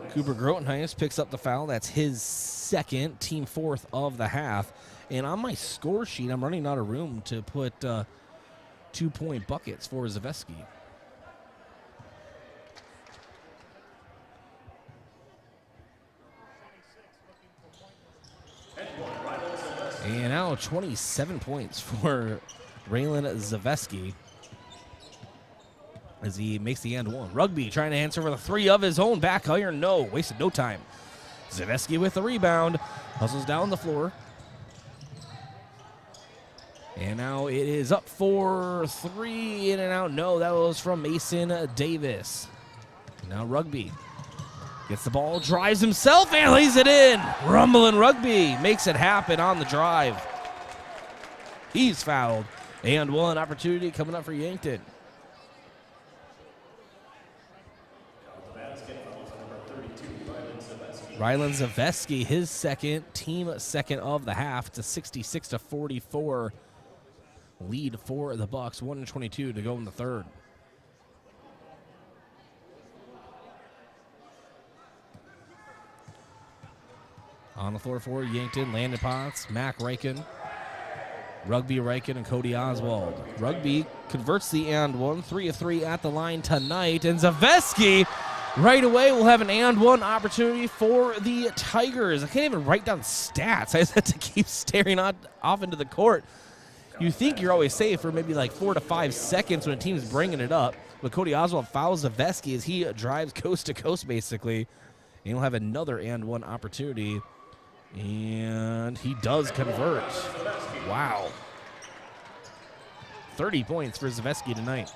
Cooper Grotenhuis picks up the foul. That's his second, team fourth of the half. And on my score sheet, I'm running out of room to put 2-point buckets for Zaveski. And now 27 points for Raylan Zaveski as he makes the and one. Rugby trying to answer for the three of his own. Back iron, no. Wasted no time. Zaveski with the rebound. Hustles down the floor. And now it is up for three. In and out, no. That was from Mason Davis. Now Rugby gets the ball, drives himself, and lays it in. Rumbling Rugby makes it happen on the drive. He's fouled. And one opportunity coming up for Yankton. Rylan Zaveski, his second, team second of the half. It's a 66-44 lead for the Bucks. 1:22 to go in the third. On the floor for Yankton, Landon Potts, Mac Reichen, Rugby Reichen, and Cody Oswald. Rugby converts the and one, 3 of 3 at the line tonight, and Zaveski right away will have an and one opportunity for the Tigers. I can't even write down stats. I just have to keep staring off into the court. You think you're always safe for maybe like 4 to 5 seconds when a team's bringing it up, but Cody Oswald fouls Zaveski as he drives coast to coast basically, and he'll have another and one opportunity. And he does convert. Wow. 30 points for Zaveski tonight.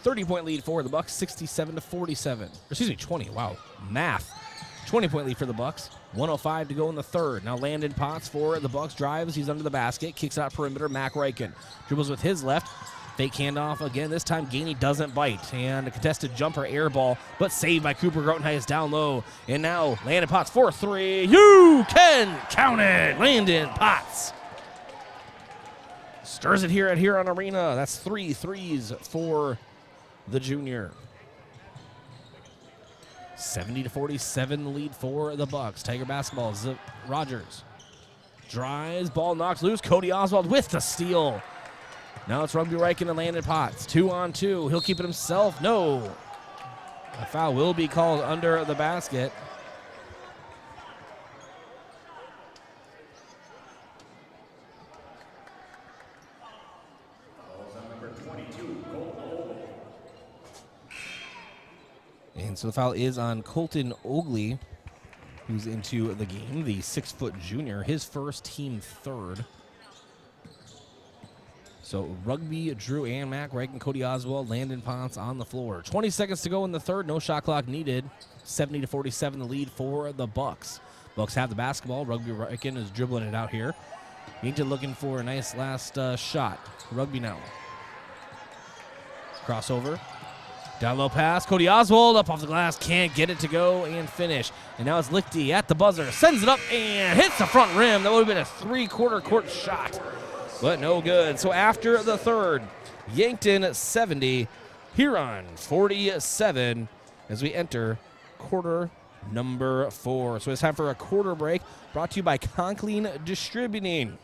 30-point lead for the Bucks, 67-47. Excuse me, 20. Wow. Math. 20-point lead for the Bucks. 1:05 to go in the third. Now Landon Potts for the Bucks drives. He's under the basket. Kicks out perimeter. Mac Reichen dribbles with his left. Fake handoff again. This time Gainey doesn't bite. And a contested jumper air ball, but saved by Cooper Grotenhuis down low. And now Landon Potts for three. You can count it. Landon Potts stirs it here at Huron Arena. That's 3 threes for the junior. 70-47 lead for the Bucks. Tiger basketball. Rogers drives. Ball knocks loose. Cody Oswald with the steal. Now it's Rugby Reichen and Landon Potts. 2-on-2. He'll keep it himself. No. A foul will be called under the basket. And so the foul is on Colton Ogley, who's into the game, the 6-foot junior, his first, team third. So Rugby, Drew, and Mac Reichen, Cody Oswald, Landon Potts on the floor. 20 seconds to go in the third. No shot clock needed. 70-47 the lead for the Bucks. Bucks have the basketball. Rugby Reichen is dribbling it out here. Yankton looking for a nice last shot. Rugby now. Crossover. Down low pass. Cody Oswald up off the glass. Can't get it to go and finish. And now it's Lichty at the buzzer. Sends it up and hits the front rim. That would have been a 3/4 court shot, but no good. So after the third, Yankton 70, Huron 47 as we enter quarter number 4. So it's time for a quarter break brought to you by Conklin Distributing.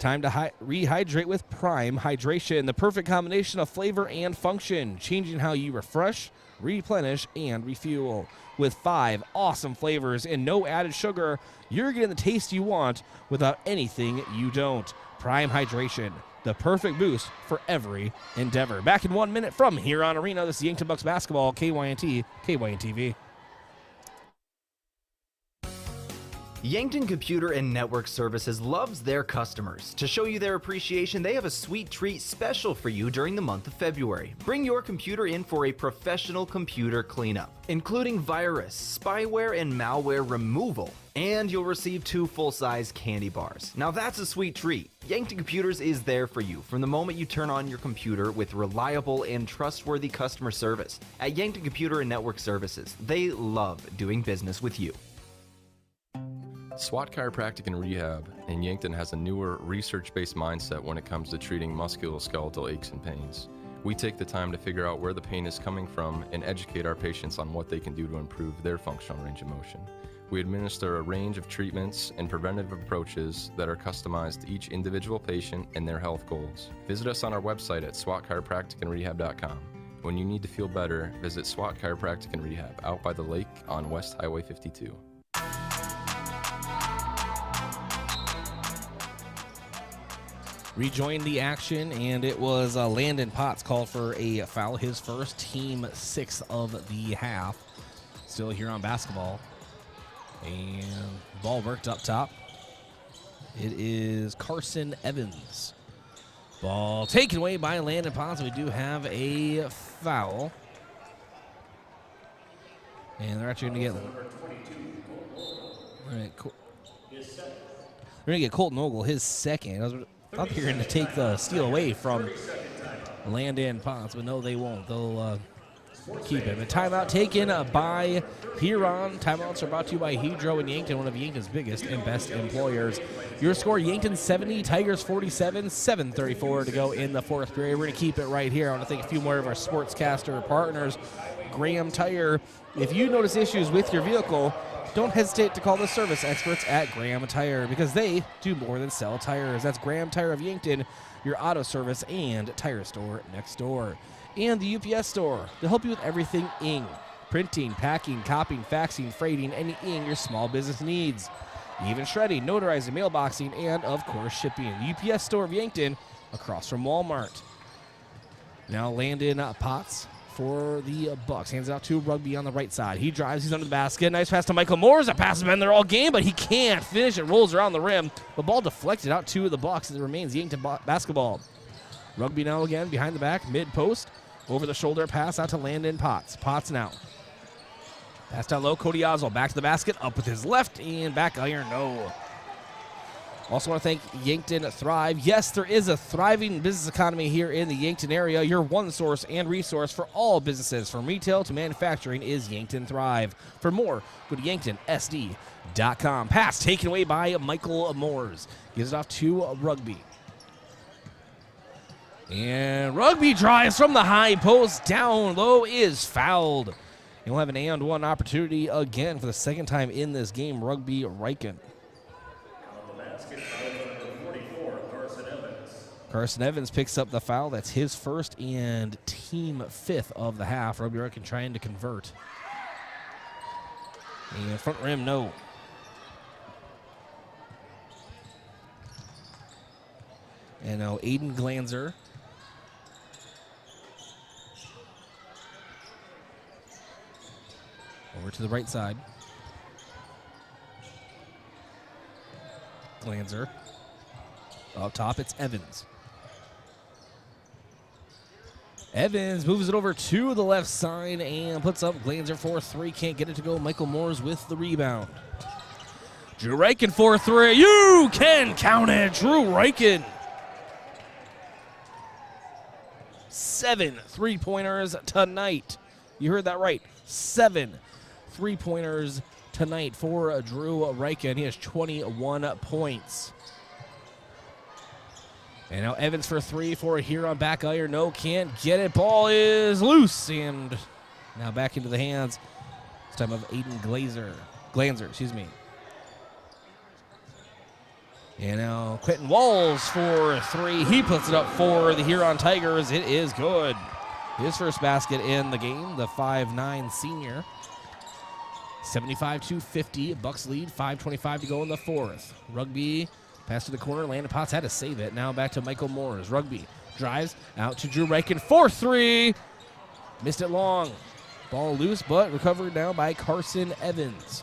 Time to rehydrate with Prime Hydration, the perfect combination of flavor and function, changing how you refresh, replenish, and refuel. With 5 awesome flavors and no added sugar, you're getting the taste you want without anything you don't. Prime Hydration, the perfect boost for every endeavor. Back in 1 minute from Huron Arena, this is Yankton Bucks basketball, KYNT, KYNTV. Yankton Computer and Network Services loves their customers. To show you their appreciation, they have a sweet treat special for you during the month of February. Bring your computer in for a professional computer cleanup, including virus, spyware, and malware removal. And you'll receive 2 full-size candy bars. Now that's a sweet treat. Yankton Computers is there for you from the moment you turn on your computer with reliable and trustworthy customer service. At Yankton Computer and Network Services, they love doing business with you. SWAT Chiropractic and Rehab in Yankton has a newer, research-based mindset when it comes to treating musculoskeletal aches and pains. We take the time to figure out where the pain is coming from and educate our patients on what they can do to improve their functional range of motion. We administer a range of treatments and preventative approaches that are customized to each individual patient and their health goals. Visit us on our website at swatchiropracticandrehab.com. When you need to feel better, visit SWAT Chiropractic and Rehab out by the lake on West Highway 52. Rejoined the action, and it was Landon Potts called for a foul, his first, team 6 of the half. Still here on basketball. And ball worked up top. It is Carson Evans. Ball taken away by Landon Potts. We do have a foul. And they're actually going to get... We're going to get Colton Ogle, his second. I was up here to take the steal away from Landon Potts, but no, they won't. They'll keep him. A timeout taken by Huron. Timeouts are brought to you by Hydro and Yankton, one of Yankton's biggest and best employers. Your score, Yankton 70, Tigers 47, 7:34 to go in the fourth period. We're going to keep it right here. I want to thank a few more of our sportscaster partners. Graham Tire. If you notice issues with your vehicle, don't hesitate to call the service experts at Graham Tire, because they do more than sell tires. That's Graham Tire of Yankton, your auto service and tire store next door. And the UPS store. They'll help you with everything ing. Printing, packing, copying, faxing, freighting, any ing your small business needs. Even shredding, notarizing, mailboxing, and, of course, shipping. The UPS store of Yankton, across from Walmart. Now Landon Potts for the Bucks. Hands it out to Rugby on the right side. He drives. He's under the basket. Nice pass to Michael Moores. That pass has been there all game, but he can't finish. It rolls around the rim. The ball deflected out to the Bucks as it remains Yankton basketball. Rugby now again behind the back, mid-post. Over the shoulder pass out to Landon Potts. Potts now. Pass down low. Cody Oswald back to the basket. Up with his left and back iron. No. Also want to thank Yankton Thrive. Yes, there is a thriving business economy here in the Yankton area. Your one source and resource for all businesses, from retail to manufacturing, is Yankton Thrive. For more, go to yanktonsd.com. Pass taken away by Michael Moores. Gives it off to Rugby. And Rugby drives from the high post. Down low is fouled. You'll have an and-one opportunity again for the second time in this game. Rugby Riken. Carson Evans picks up the foul. That's his first and team 5th of the half. Rugby Riken trying to convert. And front rim, no. And now Aiden Glanzer. Over to the right side. Glanzer. Up top, it's Evans. Evans moves it over to the left side and puts up Glanzer for 3. Can't get it to go. Michael Moores with the rebound. Drew Riken for 3. You can count it. Drew Riken. 7 3-pointers tonight. You heard that right. 7 3-pointers tonight for Drew Riken. He has 21 points. And now Evans for 3 for a Huron back iron. No, can't get it. Ball is loose. And now back into the hands, this time of Aiden Glanzer, excuse me. And now Quentin Walls for 3. He puts it up for the Huron Tigers. It is good. His first basket in the game, the 5'9" senior. 75-50. Bucks lead. 5:25 to go in the fourth. Rugby pass to the corner. Landon Potts had to save it. Now back to Michael Moores. Rugby drives out to Drew Riken for 3. Missed it long. Ball loose, but recovered now by Carson Evans.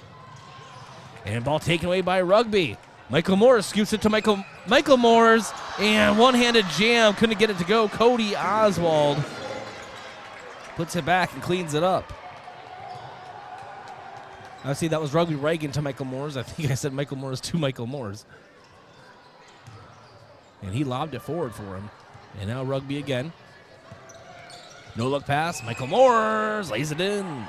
And ball taken away by Rugby. Michael Moores scoots it to Michael Moores, and one-handed jam. Couldn't get it to go. Cody Oswald puts it back and cleans it up. I see that was Rugby Reagan to Michael Moores. I think I said Michael Moores to Michael Moores. And he lobbed it forward for him. And now Rugby again. No look pass. Michael Moores lays it in.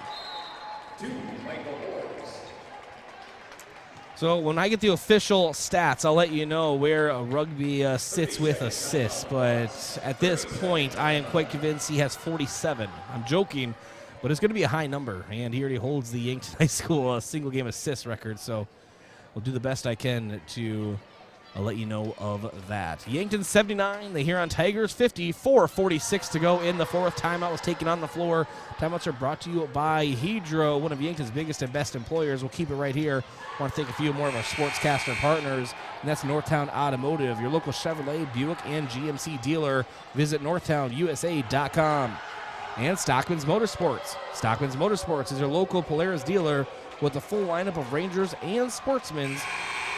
So when I get the official stats, I'll let you know where Rugby sits with assists. But at this point, I am quite convinced he has 47. I'm joking, but it's going to be a high number. And he already holds the Yankton High School single-game assist record. So I'll do the best I can to let you know of that. Yankton 79, the Huron Tigers 50, 4:46 to go in the fourth. Timeout was taken on the floor. Timeouts are brought to you by Hedro, one of Yankton's biggest and best employers. We'll keep it right here. I want to thank a few more of our sportscaster partners, and that's Northtown Automotive, your local Chevrolet, Buick, and GMC dealer. Visit northtownusa.com. And Stockman's Motorsports. Stockman's Motorsports is your local Polaris dealer with a full lineup of Rangers and Sportsmans,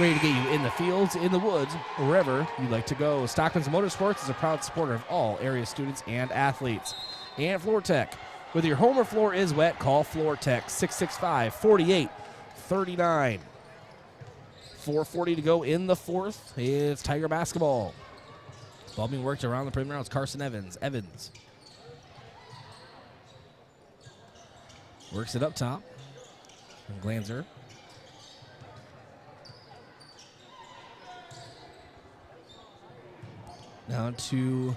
ready to get you in the fields, in the woods, wherever you'd like to go. Stockman's Motorsports is a proud supporter of all area students and athletes. And Floor Tech. Whether your home or floor is wet, call Floor Tech, 665-4839. 4:40 to go in the fourth. It's Tiger basketball. Ball being worked around the perimeter. It's Carson Evans. Evans works it up top. And Glanzer. Now to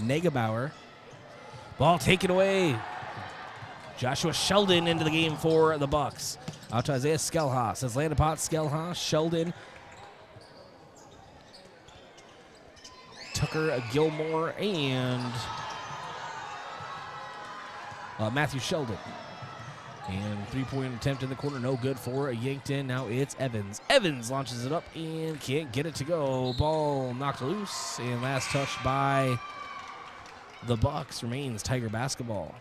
Negebauer. Ball taken away. Joshua Sheldon into the game for the Bucks. Out to Isaiah Skelhaas. As Landapot, Skelhaas, Sheldon. Tucker Gilmore and Matthew Sheldon. And three-point attempt in the corner, no good for Yankton. Now it's Evans. Evans launches it up and can't get it to go. Ball knocked loose, and last touch by the Bucks remains Tiger basketball.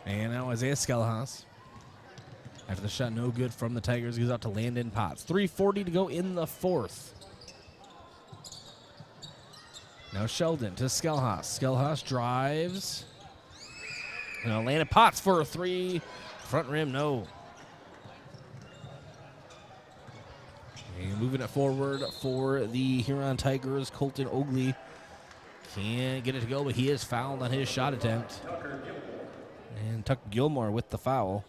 And now Isaiah Skelhaas. After the shot, no good from the Tigers. Goes out to Landon Potts. 3:40 to go in the fourth. Now Sheldon to Skelhaas. Skelhaas drives. Now Landon Potts for a three. Front rim, no. And moving it forward for the Huron Tigers, Colton Ogley. Can't get it to go, but he is fouled on his shot attempt. And Tucker Gilmore with the foul.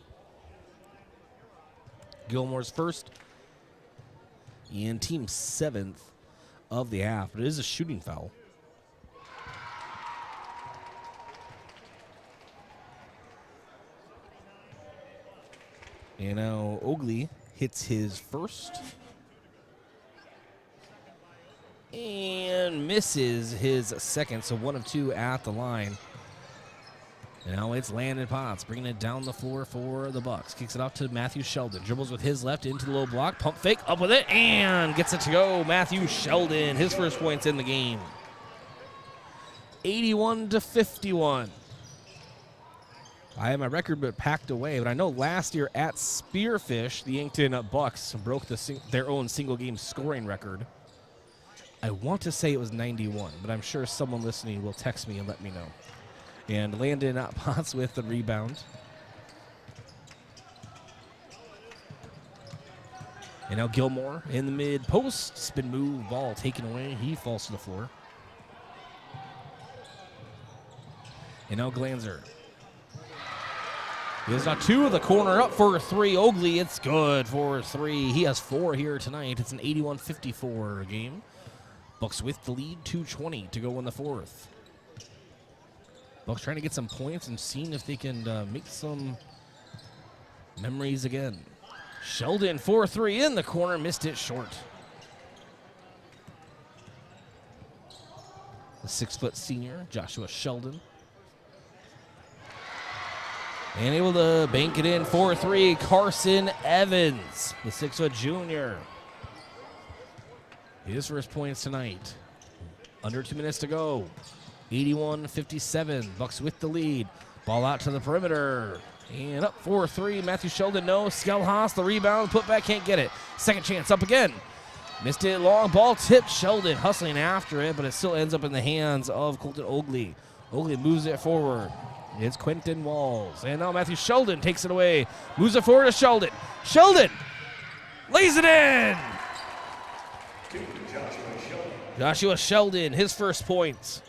Gilmore's first and team 7th of the half, but it is a shooting foul. And now Ogley hits his first and misses his second, so 1 of 2 at the line. And now it's Landon Potts bringing it down the floor for the Bucks. Kicks it out to Matthew Sheldon. Dribbles with his left into the low block. Pump fake, up with it, and gets it to go. Matthew Sheldon, his first points in the game. 81-51. I have my record book packed away, but I know last year at Spearfish, the Yankton Bucks broke their own single-game scoring record. I want to say it was 91, but I'm sure someone listening will text me and let me know. And Landon Potts with the rebound. And now Gilmore in the mid post. Spin move, ball taken away. He falls to the floor. And now Glanzer. He has got 2 of the corner, up for a 3. Ogley, it's good for 3. He has 4 here tonight. It's an 81-54 game. Bucks with the lead, 2:20 to go in the fourth. Bucks trying to get some points and seeing if they can make some memories again. Sheldon 4-3 in the corner, missed it short. The 6-foot senior, Joshua Sheldon. And able to bank it in 4-3, Carson Evans, the 6-foot junior. His first points tonight. Under 2 minutes to go. 81-57. Bucks with the lead. Ball out to the perimeter. And up 4-3. Matthew Sheldon, no. Skelhaas, the rebound. Putback, can't get it. Second chance, up again. Missed it long. Ball tipped. Sheldon hustling after it, but it still ends up in the hands of Colton Oakley. Oakley moves it forward. It's Quentin Walls. And now Matthew Sheldon takes it away. Moves it forward to Sheldon. Sheldon lays it in. Joshua Sheldon, his first points.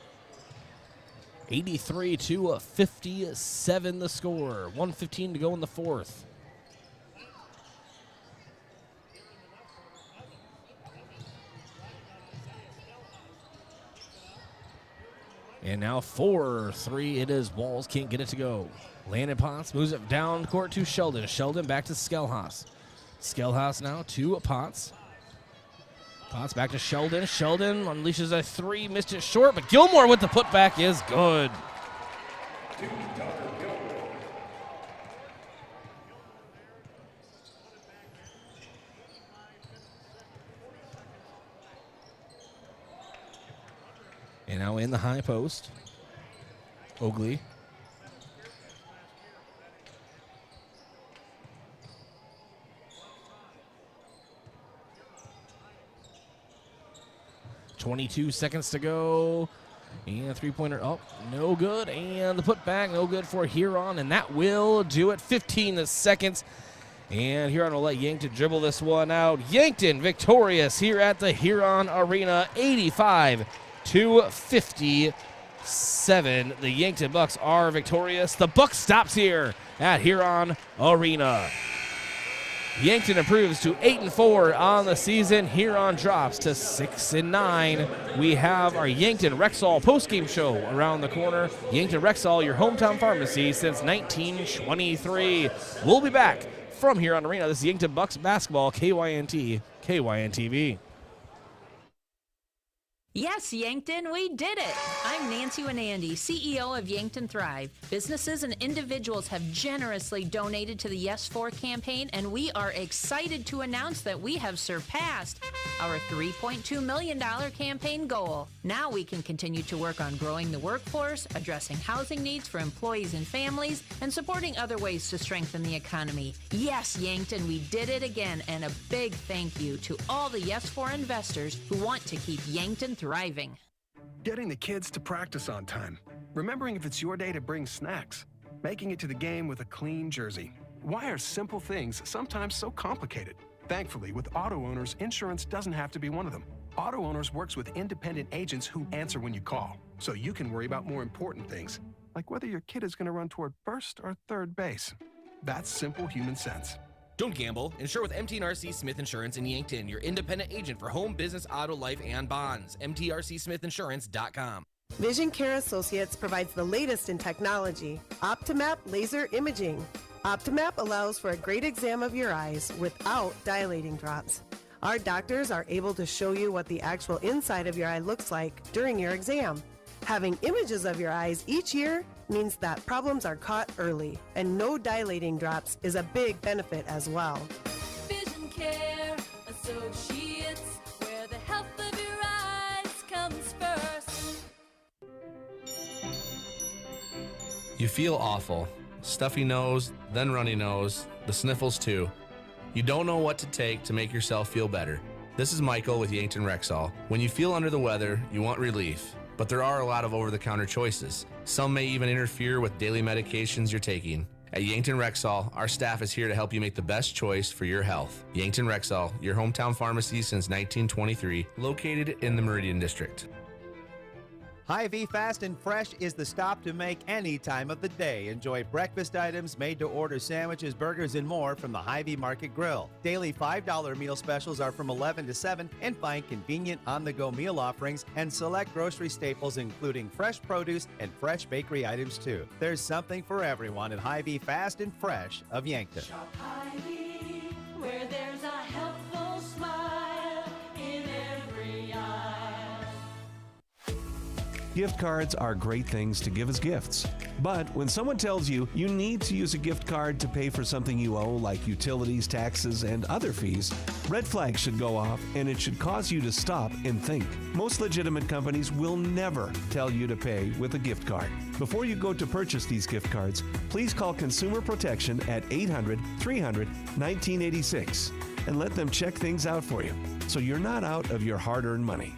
83-57 the score. 1:15 to go in the fourth. And now 4-3 it is. Walls can't get it to go. Landon Potts moves it down court to Sheldon. Sheldon back to Skelhaas. Skelhaas now to Potts. Potts back to Sheldon. Sheldon unleashes a three, missed it short, but Gilmore with the putback is good. And now in the high post, Oakley. .22 seconds to go. And three-pointer up, no good. And the putback, no good for Huron. And that will do it. 15 seconds. And Huron will let Yankton dribble this one out. Yankton victorious here at the Huron Arena, 85-57. The Yankton Bucks are victorious. The Bucks stops here at Huron Arena. Yankton improves to 8-4 on the season. Huron drops to 6-9. We have our Yankton Rexall postgame show around the corner. Yankton Rexall, your hometown pharmacy since 1923. We'll be back from Huron Arena. This is Yankton Bucks basketball, KYNT, KYNTV. Yes, Yankton, we did it. I'm Nancy Winandy, CEO of Yankton Thrive. Businesses and individuals have generously donated to the Yes 4 campaign, and we are excited to announce that we have surpassed our $3.2 million campaign goal. Now we can continue to work on growing the workforce, addressing housing needs for employees and families, and supporting other ways to strengthen the economy. Yes, Yankton, we did it again, and a big thank you to all the Yes 4 investors who want to keep Yankton thriving. Getting the kids to practice on time. Remembering if it's your day to bring snacks. Making it to the game with a clean jersey. Why are simple things sometimes so complicated? Thankfully, with Auto Owners, insurance doesn't have to be one of them. Auto Owners works with independent agents who answer when you call, so you can worry about more important things, like whether your kid is going to run toward first or third base. That's simple human sense. Don't gamble. Insure with MT&RC Smith Insurance in Yankton, your independent agent for home, business, auto, life, and bonds. MTRCSmithInsurance.com. Vision Care Associates provides the latest in technology, Optimap laser imaging. Optimap allows for a great exam of your eyes without dilating drops. Our doctors are able to show you what the actual inside of your eye looks like during your exam. Having images of your eyes each year means that problems are caught early, and no dilating drops is a big benefit as well. Vision Care Associates, where the health of your eyes comes first. You feel awful. Stuffy nose, then runny nose, the sniffles too. You don't know what to take to make yourself feel better. This is Michael with Yankton Rexall. When you feel under the weather, you want relief. But there are a lot of over-the-counter choices. Some may even interfere with daily medications you're taking. At Yankton Rexall, our staff is here to help you make the best choice for your health. Yankton Rexall, your hometown pharmacy since 1923, located in the Meridian District. Hy-Vee Fast and Fresh is the stop to make any time of the day. Enjoy breakfast items, made-to-order sandwiches, burgers, and more from the Hy-Vee Market Grill. Daily $5 meal specials are from 11 to 7, and find convenient on-the-go meal offerings and select grocery staples, including fresh produce and fresh bakery items, too. There's something for everyone at Hy-Vee Fast and Fresh of Yankton. Shop Hy-Vee, where there's a helpful smile in every eye. Gift cards are great things to give as gifts. But when someone tells you you need to use a gift card to pay for something you owe, like utilities, taxes, and other fees, red flags should go off, and it should cause you to stop and think. Most legitimate companies will never tell you to pay with a gift card. Before you go to purchase these gift cards, please call Consumer Protection at 800-300-1986 and let them check things out for you so you're not out of your hard-earned money.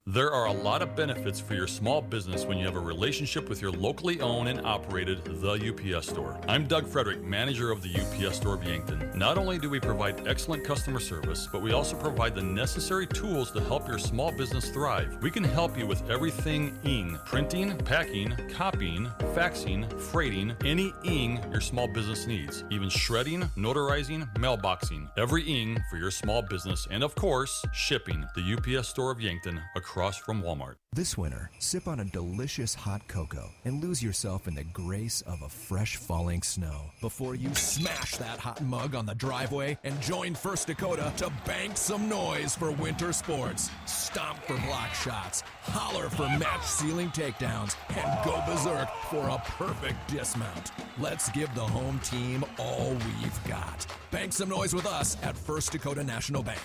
There are a lot of benefits for your small business when you have a relationship with your locally owned and operated The UPS Store. I'm Doug Frederick, manager of the UPS Store of Yankton. Not only do we provide excellent customer service, but we also provide the necessary tools to help your small business thrive. We can help you with everything ing, printing, packing, copying, faxing, freighting, any ing your small business needs, even shredding, notarizing, mailboxing, every ing for your small business, and of course, shipping. The UPS Store of Yankton, across from Walmart. This winter, sip on a delicious hot cocoa and lose yourself in the grace of a fresh falling snow before you smash that hot mug on the driveway and join First Dakota to bank some noise for winter sports. Stomp for block shots, holler for match ceiling takedowns, and go berserk for a perfect dismount. Let's give the home team all we've got. Bank some noise with us at First Dakota National Bank.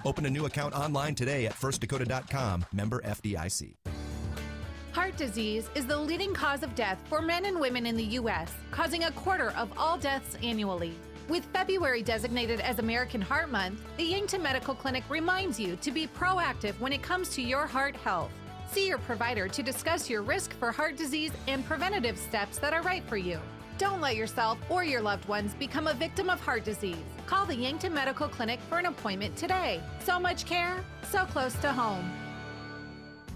Open a new account online today at firstdakota.com, member FDIC. Heart disease is the leading cause of death for men and women in the U.S., causing a quarter of all deaths annually. With February designated as American Heart Month, the Yankton Medical Clinic reminds you to be proactive when it comes to your heart health. See your provider to discuss your risk for heart disease and preventative steps that are right for you. Don't let yourself or your loved ones become a victim of heart disease. Call the Yankton Medical Clinic for an appointment today. So much care, so close to home.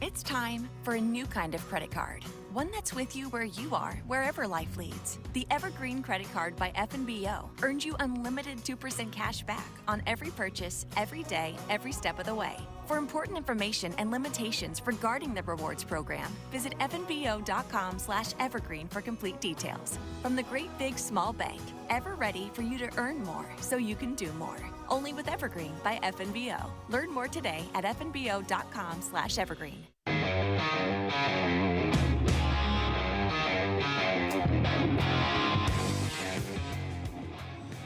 It's time for a new kind of credit card. One that's with you where you are, wherever life leads. The Evergreen Credit Card by FNBO earns you unlimited 2% cash back on every purchase, every day, every step of the way. For important information and limitations regarding the rewards program, visit fnbo.com/evergreen for complete details. From the great big small bank, ever ready for you to earn more so you can do more. Only with Evergreen by FNBO. Learn more today at fnbo.com/evergreen.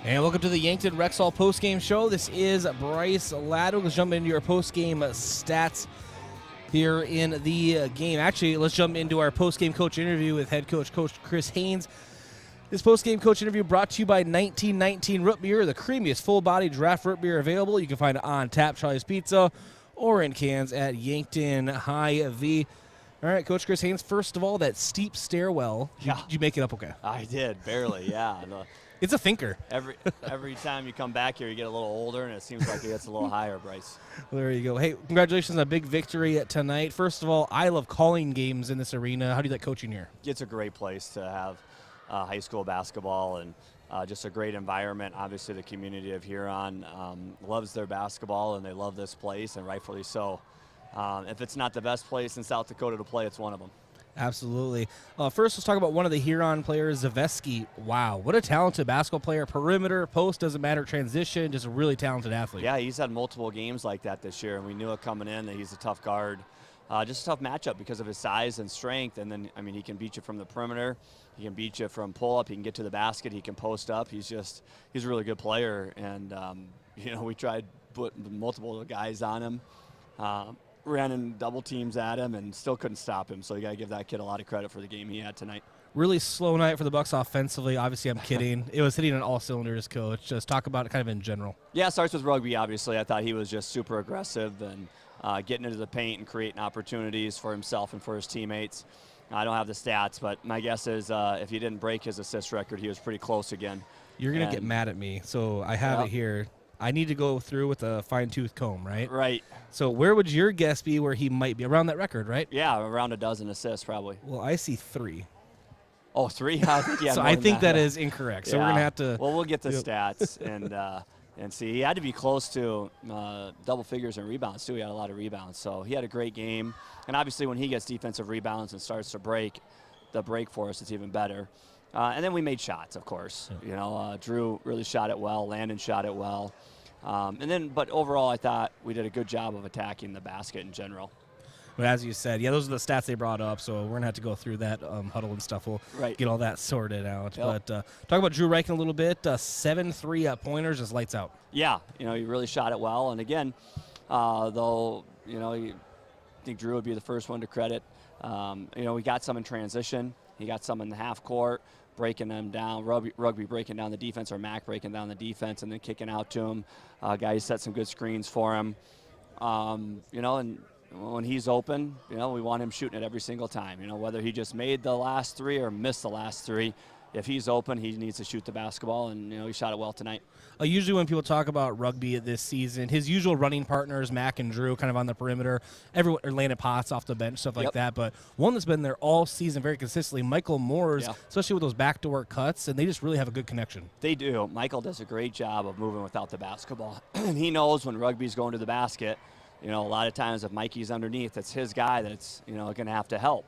And welcome to the Yankton Rexall postgame show. This is Bryce Ladwig. Let's jump into your postgame stats here in the game. Actually, let's jump into our postgame coach interview with head coach Chris Haynes. This postgame coach interview brought to you by 1919 Root Beer, the creamiest full-body draft root beer available. You can find it on tap, Charlie's Pizza, or in cans at Yankton Hy-Vee. All right, Coach Chris Haynes, first of all, that steep stairwell, did you make it up okay? I did, barely, yeah. It's a thinker. Every time you come back here, you get a little older, and it seems like it gets a little higher, Bryce. Well, there you go. Hey, congratulations on a big victory tonight. First of all, I love calling games in this arena. How do you like coaching here? It's a great place to have high school basketball and just a great environment. Obviously, the community of Huron loves their basketball, and they love this place, and rightfully so. If it's not the best place in South Dakota to play, it's one of them. Absolutely. First, let's talk about one of the Huron players, Zaveski. Wow, what a talented basketball player. Perimeter, post, doesn't matter, transition, just a really talented athlete. Yeah, he's had multiple games like that this year, and we knew it coming in that he's a tough guard. Just a tough matchup because of his size and strength, and then, I mean, he can beat you from the perimeter. He can beat you from pull-up. He can get to the basket. He can post up. He's a really good player, and, we tried putting multiple guys on him. Ran in double teams at him and still couldn't stop him. So you got to give that kid a lot of credit for the game he had tonight. Really slow night for the Bucks offensively. Obviously, I'm kidding. It was hitting on all cylinders, Coach. Just talk about it kind of in general. Yeah, it starts with rugby, obviously. I thought he was just super aggressive and getting into the paint and creating opportunities for himself and for his teammates. I don't have the stats, but my guess is if he didn't break his assist record, he was pretty close again. You're going to get mad at me, so I have it here. I need to go through with a fine-tooth comb, right? Right. So where would your guess be where he might be? Around that record, right? Yeah, around a dozen assists probably. Well, I see 3. Oh, 3? Yeah, so I think that is incorrect. So we're going to have to... Well, we'll get the stats and see. He had to be close to double figures in rebounds, too. He had a lot of rebounds. So he had a great game. And obviously when he gets defensive rebounds and starts to break, the break for us is even better. And then we made shots, of course. Drew really shot it well. Landon shot it well. But overall, I thought we did a good job of attacking the basket in general. But as you said, yeah, those are the stats they brought up, so we're going to have to go through that huddle and stuff. We'll get all that sorted out. Yep. But talk about Drew Reichen a little bit. 7 3-pointers, just lights out. Yeah, he really shot it well. And again, though, I think Drew would be the first one to credit. We got some in transition. He got some in the half court, breaking them down, Rugby breaking down the defense, or Mac breaking down the defense and then kicking out to him. Guys set some good screens for him. And when he's open, we want him shooting it every single time. Whether he just made the last 3 or missed the last 3, if he's open, he needs to shoot the basketball, and he shot it well tonight. Usually when people talk about Rugby this season, his usual running partners, Mac and Drew, kind of on the perimeter, everyone, or Landon Potts off the bench, stuff like that. But one that's been there all season very consistently, Michael Moores, especially with those backdoor cuts, and they just really have a good connection. They do. Michael does a great job of moving without the basketball. He knows when Rugby's going to the basket. A lot of times if Mikey's underneath, it's his guy that's, going to have to help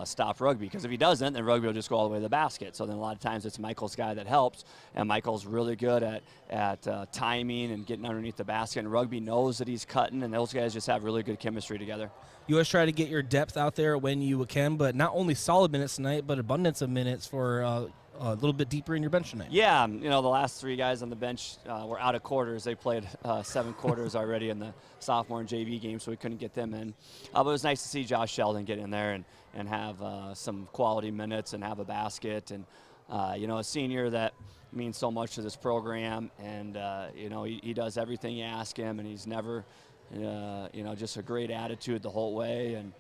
stop Rugby. Because if he doesn't, then Rugby will just go all the way to the basket. So then a lot of times it's Michael's guy that helps, and Michael's really good at timing and getting underneath the basket. And Rugby knows that he's cutting, and those guys just have really good chemistry together. You always try to get your depth out there when you can, but not only solid minutes tonight, but abundance of minutes for a little bit deeper in your bench tonight. Yeah, the last 3 guys on the bench were out of quarters. They played 7 quarters already in the sophomore and JV game, so we couldn't get them in. But it was nice to see Josh Sheldon get in there and have some quality minutes and have a basket. And, a senior that means so much to this program. And, he does everything you ask him, and he's never, just a great attitude the whole way. And,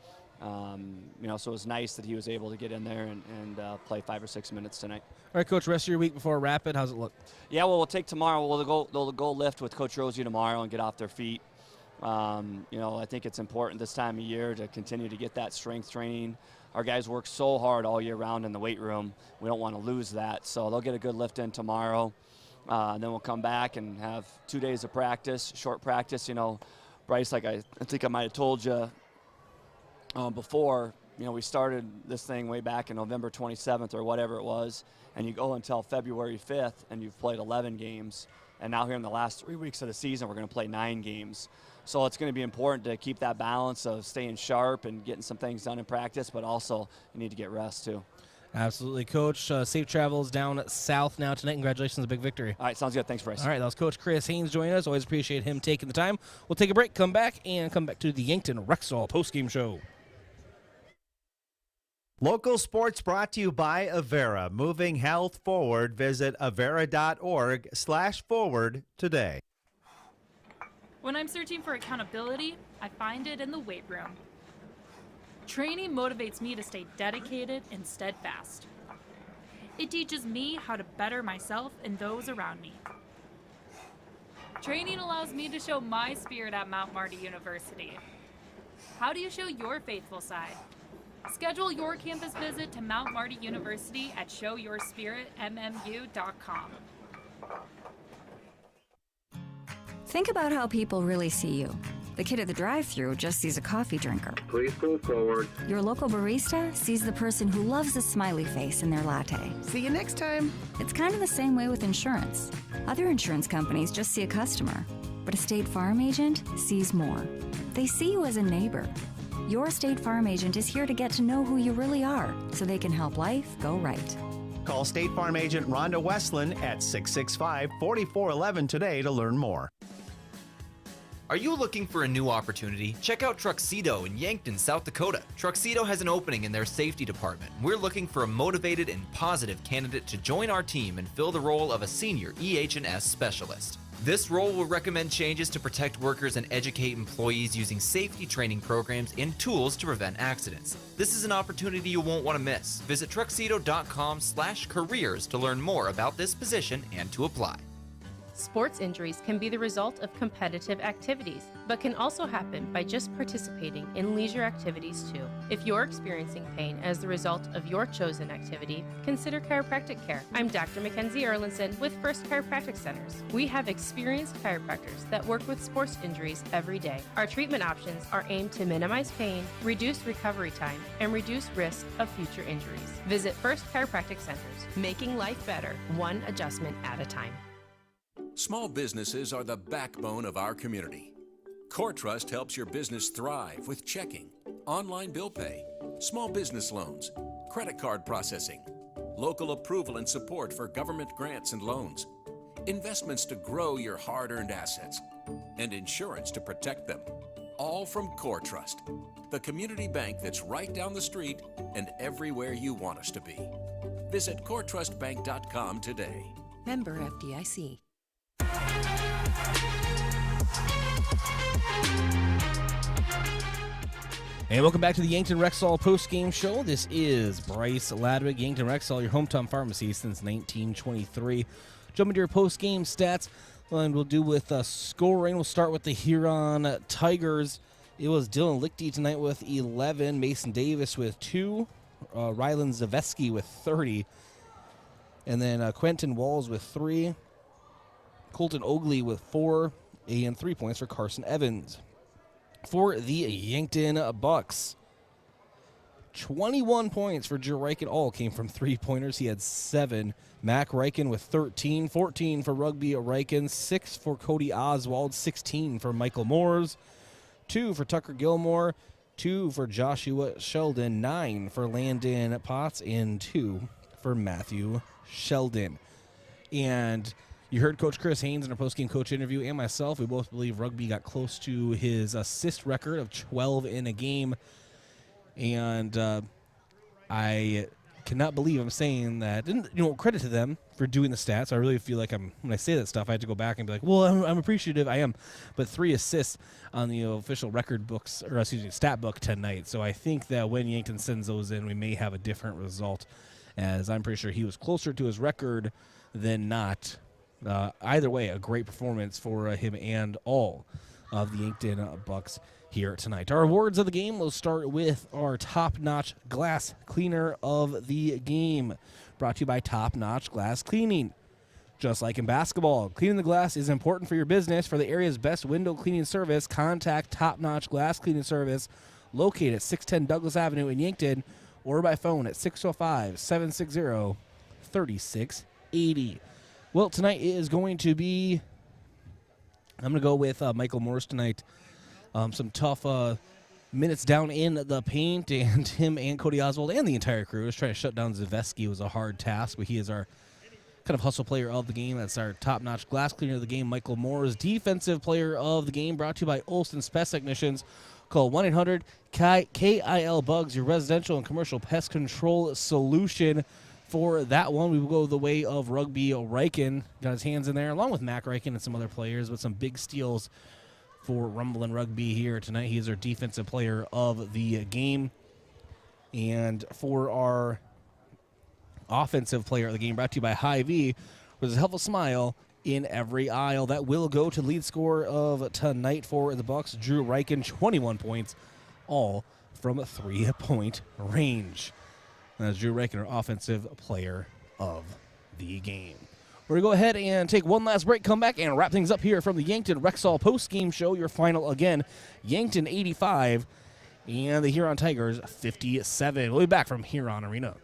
so it was nice that he was able to get in there and play 5 or 6 minutes tonight. All right, Coach, rest of your week before Rapid, how's it look? Yeah, well, we'll take tomorrow. They'll go lift with Coach Rosie tomorrow and get off their feet. I think it's important this time of year to continue to get that strength training. Our guys work so hard all year round in the weight room. We don't want to lose that. So they'll get a good lift in tomorrow. And then we'll come back and have 2 days of practice, short practice. Bryce, like I think I might have told you before, we started this thing way back in November 27th or whatever it was, and you go until February 5th, and you've played 11 games. And now here in the last 3 weeks of the season, we're going to play 9 games. So it's going to be important to keep that balance of staying sharp and getting some things done in practice, but also you need to get rest too. Absolutely, Coach. Safe travels down south now tonight. Congratulations on a big victory. All right, sounds good. Thanks, Bryce. All right, that was Coach Chris Haynes joining us. Always appreciate him taking the time. We'll take a break, come back to the Yankton Rexall postgame show. Local sports brought to you by Avera. Moving health forward. Visit avera.org/forward today. When I'm searching for accountability, I find it in the weight room. Training motivates me to stay dedicated and steadfast. It teaches me how to better myself and those around me. Training allows me to show my spirit at Mount Marty University. How do you show your faithful side? Schedule your campus visit to Mount Marty University at showyourspiritmmu.com. Think about how people really see you. The kid at the drive-thru just sees a coffee drinker. Please move forward. Your local barista sees the person who loves a smiley face in their latte. See you next time. It's kind of the same way with insurance. Other insurance companies just see a customer, but a State Farm agent sees more. They see you as a neighbor. Your State Farm agent is here to get to know who you really are, so they can help life go right. Call State Farm agent Rhonda Westland at 665-4411 today to learn more. Are you looking for a new opportunity? Check out Truxedo in Yankton, South Dakota. Truxedo has an opening in their safety department. We're looking for a motivated and positive candidate to join our team and fill the role of a senior EH&S specialist. This role will recommend changes to protect workers and educate employees using safety training programs and tools to prevent accidents. This is an opportunity you won't want to miss. Visit truxedo.com/careers to learn more about this position and to apply. Sports injuries can be the result of competitive activities, but can also happen by just participating in leisure activities too. If you're experiencing pain as the result of your chosen activity, consider chiropractic care. I'm Dr. Mackenzie Erlinson with First Chiropractic Centers. We have experienced chiropractors that work with sports injuries every day. Our treatment options are aimed to minimize pain, reduce recovery time, and reduce risk of future injuries. Visit First Chiropractic Centers, making life better, one adjustment at a time. Small businesses are the backbone of our community. CoreTrust helps your business thrive with checking, online bill pay, small business loans, credit card processing, local approval and support for government grants and loans, investments to grow your hard-earned assets, and insurance to protect them. All from CoreTrust, the community bank that's right down the street and everywhere you want us to be. Visit CoreTrustBank.com today. Member FDIC. And welcome back to the Yankton Rexall post-game show. This is Bryce, Ladwig, Yankton Rexall, your hometown pharmacy since 1923. Jump into your post-game stats, and we'll do with scoring. We'll start with the Huron Tigers. It was Dylan Lichty tonight with 11, Mason Davis with 2, Rylan Zaveski with 30, and then Quentin Walls with 3, Colton Oagley with 4, and 3 points for Carson Evans. For the Yankton Bucks, 21 points for Drew Reichen. All came from three-pointers. He had 7. Mac Reichen with 13. 14 for Rugby Reichen. 6 for Cody Oswald. 16 for Michael Moores. 2 for Tucker Gilmore. 2 for Joshua Sheldon. 9 for Landon Potts. And 2 for Matthew Sheldon. And you heard Coach Chris Haynes in our post-game coach interview, and myself. We both believe Rugby got close to his assist record of 12 in a game. And I cannot believe I'm saying that. And, credit to them for doing the stats. I really feel like when I say that stuff, I had to go back and be like, well, I'm appreciative. I am. But 3 assists on the official record books, or excuse me, stat book tonight. So I think that when Yankton sends those in, we may have a different result, as I'm pretty sure he was closer to his record than not. Either way, a great performance for him and all of the Yankton Bucks here tonight. Our awards of the game, we'll start with our top-notch glass cleaner of the game, brought to you by Top Notch Glass Cleaning. Just like in basketball, cleaning the glass is important for your business. For the area's best window cleaning service, contact Top Notch Glass Cleaning Service, located at 610 Douglas Avenue in Yankton, or by phone at 605-760-3680. Well, tonight is going to be, I'm going to go with Michael Morris tonight. Some tough minutes down in the paint, and him and Cody Oswald and the entire crew is trying to shut down Zaveski. Was a hard task, but he is our kind of hustle player of the game. That's our top-notch glass cleaner of the game, Michael Morris. Defensive player of the game, brought to you by Olson's Pest Technicians. Call 1-800-KIL-BUGS, your residential and commercial pest control solution. For that one, we will go the way of Rugby Reichen. Got his hands in there, along with Mac Reichen and some other players, with some big steals for Rumble and Rugby here tonight. He is our defensive player of the game. And for our offensive player of the game, brought to you by Hy-Vee, with a helpful smile in every aisle. That will go to lead scorer of tonight for the Bucks, Drew Reichen, 21 points, all from a 3-point range. That's Drew Reichen, our offensive player of the game. We're going to go ahead and take one last break, come back, and wrap things up here from the Yankton Rexall post-game show. Your final, again, Yankton 85 and the Huron Tigers 57. We'll be back from Huron Arena.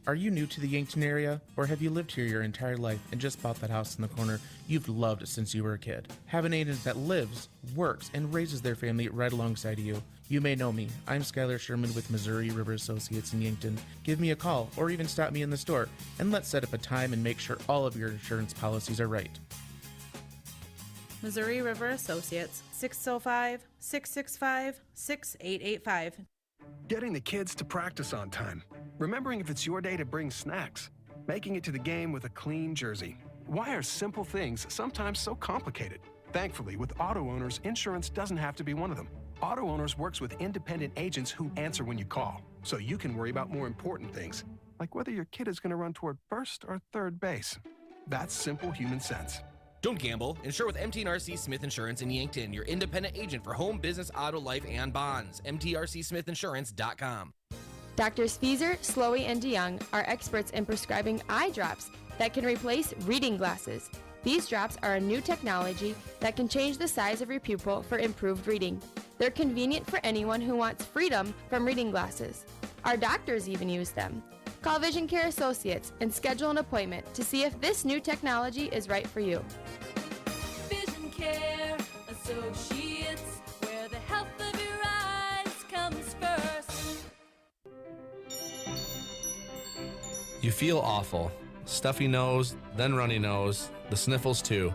Are you new to the Yankton area, or have you lived here your entire life and just bought that house in the corner you've loved since you were a kid? Have an agent that lives, works, and raises their family right alongside of you. You may know me. I'm Skylar Sherman with Missouri River Associates in Yankton. Give me a call, or even stop me in the store, and let's set up a time and make sure all of your insurance policies are right. Missouri River Associates, 605-665-6885. Getting the kids to practice on time. Remembering if it's your day to bring snacks. Making it to the game with a clean jersey. Why are simple things sometimes so complicated? Thankfully, with auto owners, insurance doesn't have to be one of them. Auto Owners works with independent agents who answer when you call, so you can worry about more important things, like whether your kid is going to run toward first or third base. That's simple human sense. Don't gamble. Insure with MT&RC Smith Insurance in Yankton, your independent agent for home, business, auto, life, and bonds. MTRCSmithInsurance.com. Doctors Feeser, Slowey, and DeYoung are experts in prescribing eye drops that can replace reading glasses. These drops are a new technology that can change the size of your pupil for improved reading. They're convenient for anyone who wants freedom from reading glasses. Our doctors even use them. Call Vision Care Associates and schedule an appointment to see if this new technology is right for you. Vision Care Associates, where the health of your eyes comes first. You feel awful. Stuffy nose, then runny nose, the sniffles too.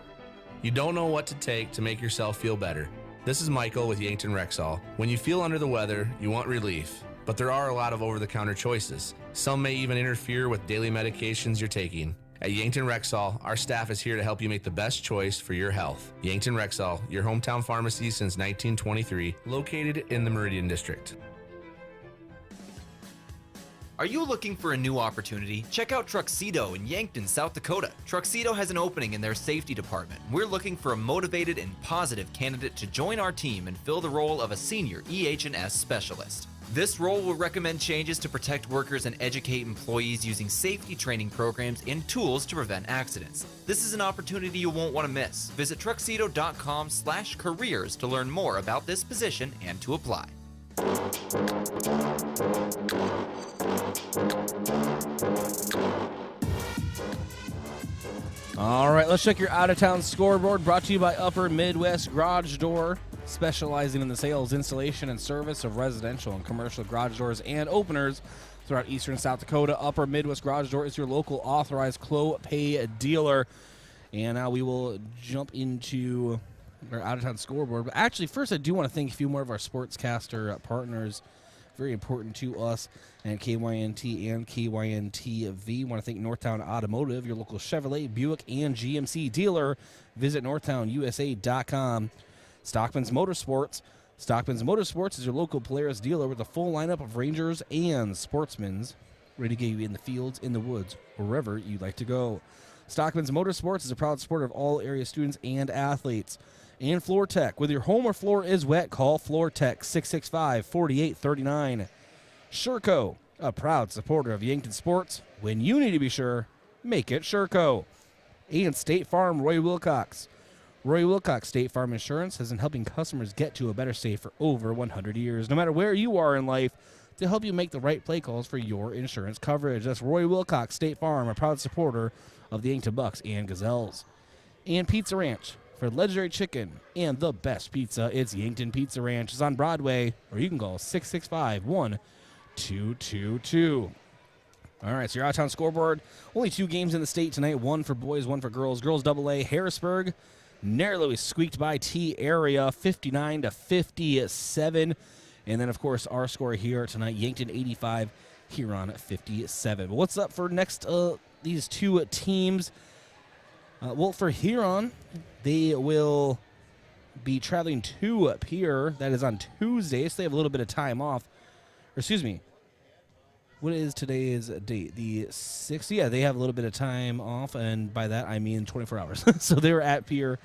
You don't know what to take to make yourself feel better. This is Michael with Yankton Rexall. When you feel under the weather, you want relief, but there are a lot of over-the-counter choices. Some may even interfere with daily medications you're taking. At Yankton Rexall, our staff is here to help you make the best choice for your health. Yankton Rexall, your hometown pharmacy since 1923, located in the Meridian District. Are you looking for a new opportunity? Check out Truxedo in Yankton, South Dakota. Truxedo has an opening in their safety department. We're looking for a motivated and positive candidate to join our team and fill the role of a senior EH&S specialist. This role will recommend changes to protect workers and educate employees using safety training programs and tools to prevent accidents. This is an opportunity you won't want to miss. Visit truxedo.com/careers to learn more about this position and to apply. All right, let's check your out-of-town scoreboard, brought to you by Upper Midwest Garage Door, specializing in the sales, installation, and service of residential and commercial garage doors and openers throughout eastern South Dakota. Upper Midwest Garage Door is your local authorized Clopay dealer. And now we will jump into our out-of-town scoreboard. But actually, first, I do want to thank a few more of our sportscaster partners. Very important to us and KYNT and KYNTV. Want to thank Northtown Automotive, your local Chevrolet, Buick, and GMC dealer. Visit northtownusa.com. Stockman's Motorsports. Stockman's Motorsports is your local Polaris dealer with a full lineup of Rangers and Sportsmans, ready to get you in the fields, in the woods, wherever you'd like to go. Stockman's Motorsports is a proud supporter of all area students and athletes. And Floor Tech. Whether your home or floor is wet, call Floor Tech 665-4839. Sherco, a proud supporter of Yankton sports. When you need to be sure, make it Sherco. And State Farm Roy Wilcox. Roy Wilcox State Farm Insurance has been helping customers get to a better state for over 100 years. No matter where you are in life, to help you make the right play calls for your insurance coverage. That's Roy Wilcox State Farm, a proud supporter of the Yankton Bucks and Gazelles. And Pizza Ranch. For legendary chicken and the best pizza, it's Yankton Pizza Ranch. It's on Broadway, or you can call 665-1222. All right, so your out-of-town scoreboard. Only 2 games in the state tonight, 1 for boys, 1 for girls. Girls AA, Harrisburg narrowly squeaked by T-Area, 59-57. And then, of course, our score here tonight, Yankton 85, Huron 57. But what's up for next these 2 teams? Well, for Huron, they will be traveling to Pierre. That is on Tuesday, so they have a little bit of time off. Or excuse me, what is today's date? The 6th? Yeah, they have a little bit of time off, and by that I mean 24 hours. So they're at Pierre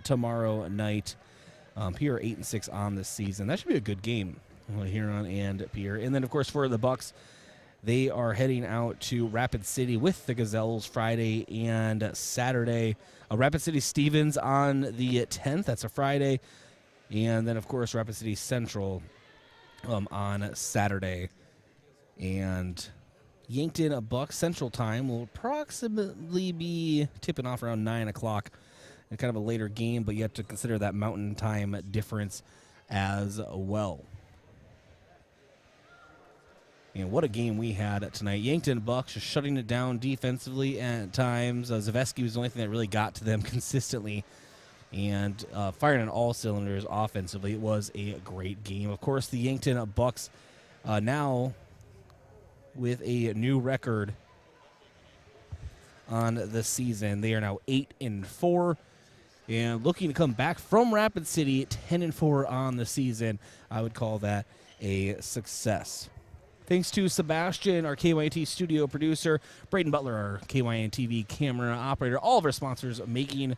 tomorrow night. Pierre 8-6 on this season. That should be a good game, Huron and Pierre. And then, of course, for the Bucks, they are heading out to Rapid City with the Gazelles Friday and Saturday. Rapid City Stevens on the 10th. That's a Friday. And then, of course, Rapid City Central on Saturday. And Yankton Bucks Central Time will approximately be tipping off around 9 o'clock. And kind of a later game, but you have to consider that mountain time difference as well. And what a game we had tonight. Yankton Bucks just shutting it down defensively at times. Zaveski was the only thing that really got to them consistently. And firing on all cylinders offensively. It was a great game. Of course, the Yankton Bucks now with a new record on the season. They are now 8-4. And looking to come back from Rapid City, 10-4 on the season. I would call that a success. Thanks to Sebastian, our KYNT studio producer, Braden Butler, our KYNTV camera operator, all of our sponsors making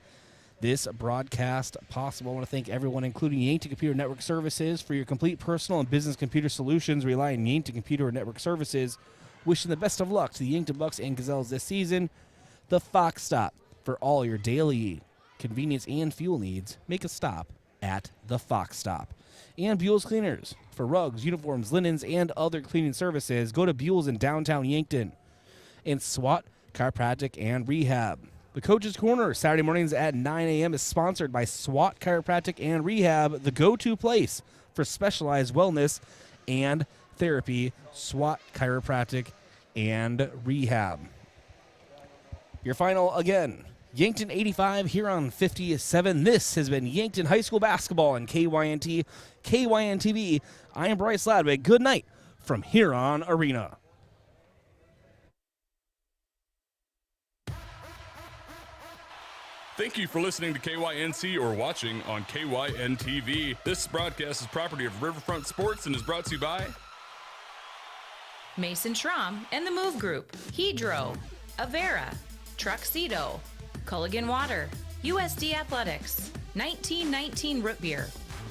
this broadcast possible. I want to thank everyone, including Yankton Computer Network Services, for your complete personal and business computer solutions. Rely on Yankton Computer Network Services. Wishing the best of luck to the Yankton Bucks and Gazelles this season. The Fox Stop for all your daily convenience and fuel needs. Make a stop at the Fox Stop. And Buell's Cleaners for rugs, uniforms, linens, and other cleaning services. Go to Buell's in downtown Yankton. And SWAT Chiropractic and Rehab. The Coach's Corner, Saturday mornings at 9 a.m. is sponsored by SWAT Chiropractic and Rehab, the go-to place for specialized wellness and therapy, SWAT Chiropractic and Rehab. Your final again, Yankton 85, Huron 57. This has been Yankton High School Basketball on KYNT, KYNTV. I am Bryce Ladwig. Good night from Huron Arena. Thank you for listening to KYNT or watching on KYNTV. This broadcast is property of Riverfront Sports and is brought to you by Mason Schramm and the Move Group, Hedro, Avera, Truxedo, Culligan Water, USD Athletics, 1919 Root Beer,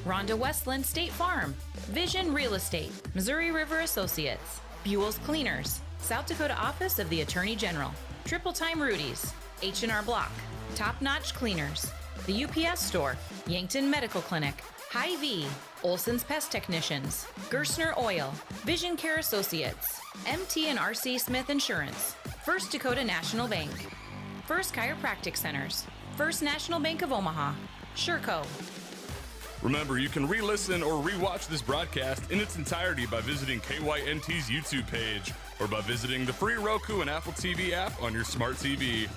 Rhonda Westland State Farm, Vision Real Estate, Missouri River Associates, Buell's Cleaners, South Dakota Office of the Attorney General, Triple Time Rudy's, H&R Block, Top Notch Cleaners, the UPS Store, Yankton Medical Clinic, Hy-Vee, Olson's Pest Technicians, Gerstner Oil, Vision Care Associates, MT and RC Smith Insurance, First Dakota National Bank, First Chiropractic Centers, First National Bank of Omaha, Sherco. Remember, you can re-listen or re-watch this broadcast in its entirety by visiting KYNT's YouTube page or by visiting the free Roku and Apple TV app on your smart TV.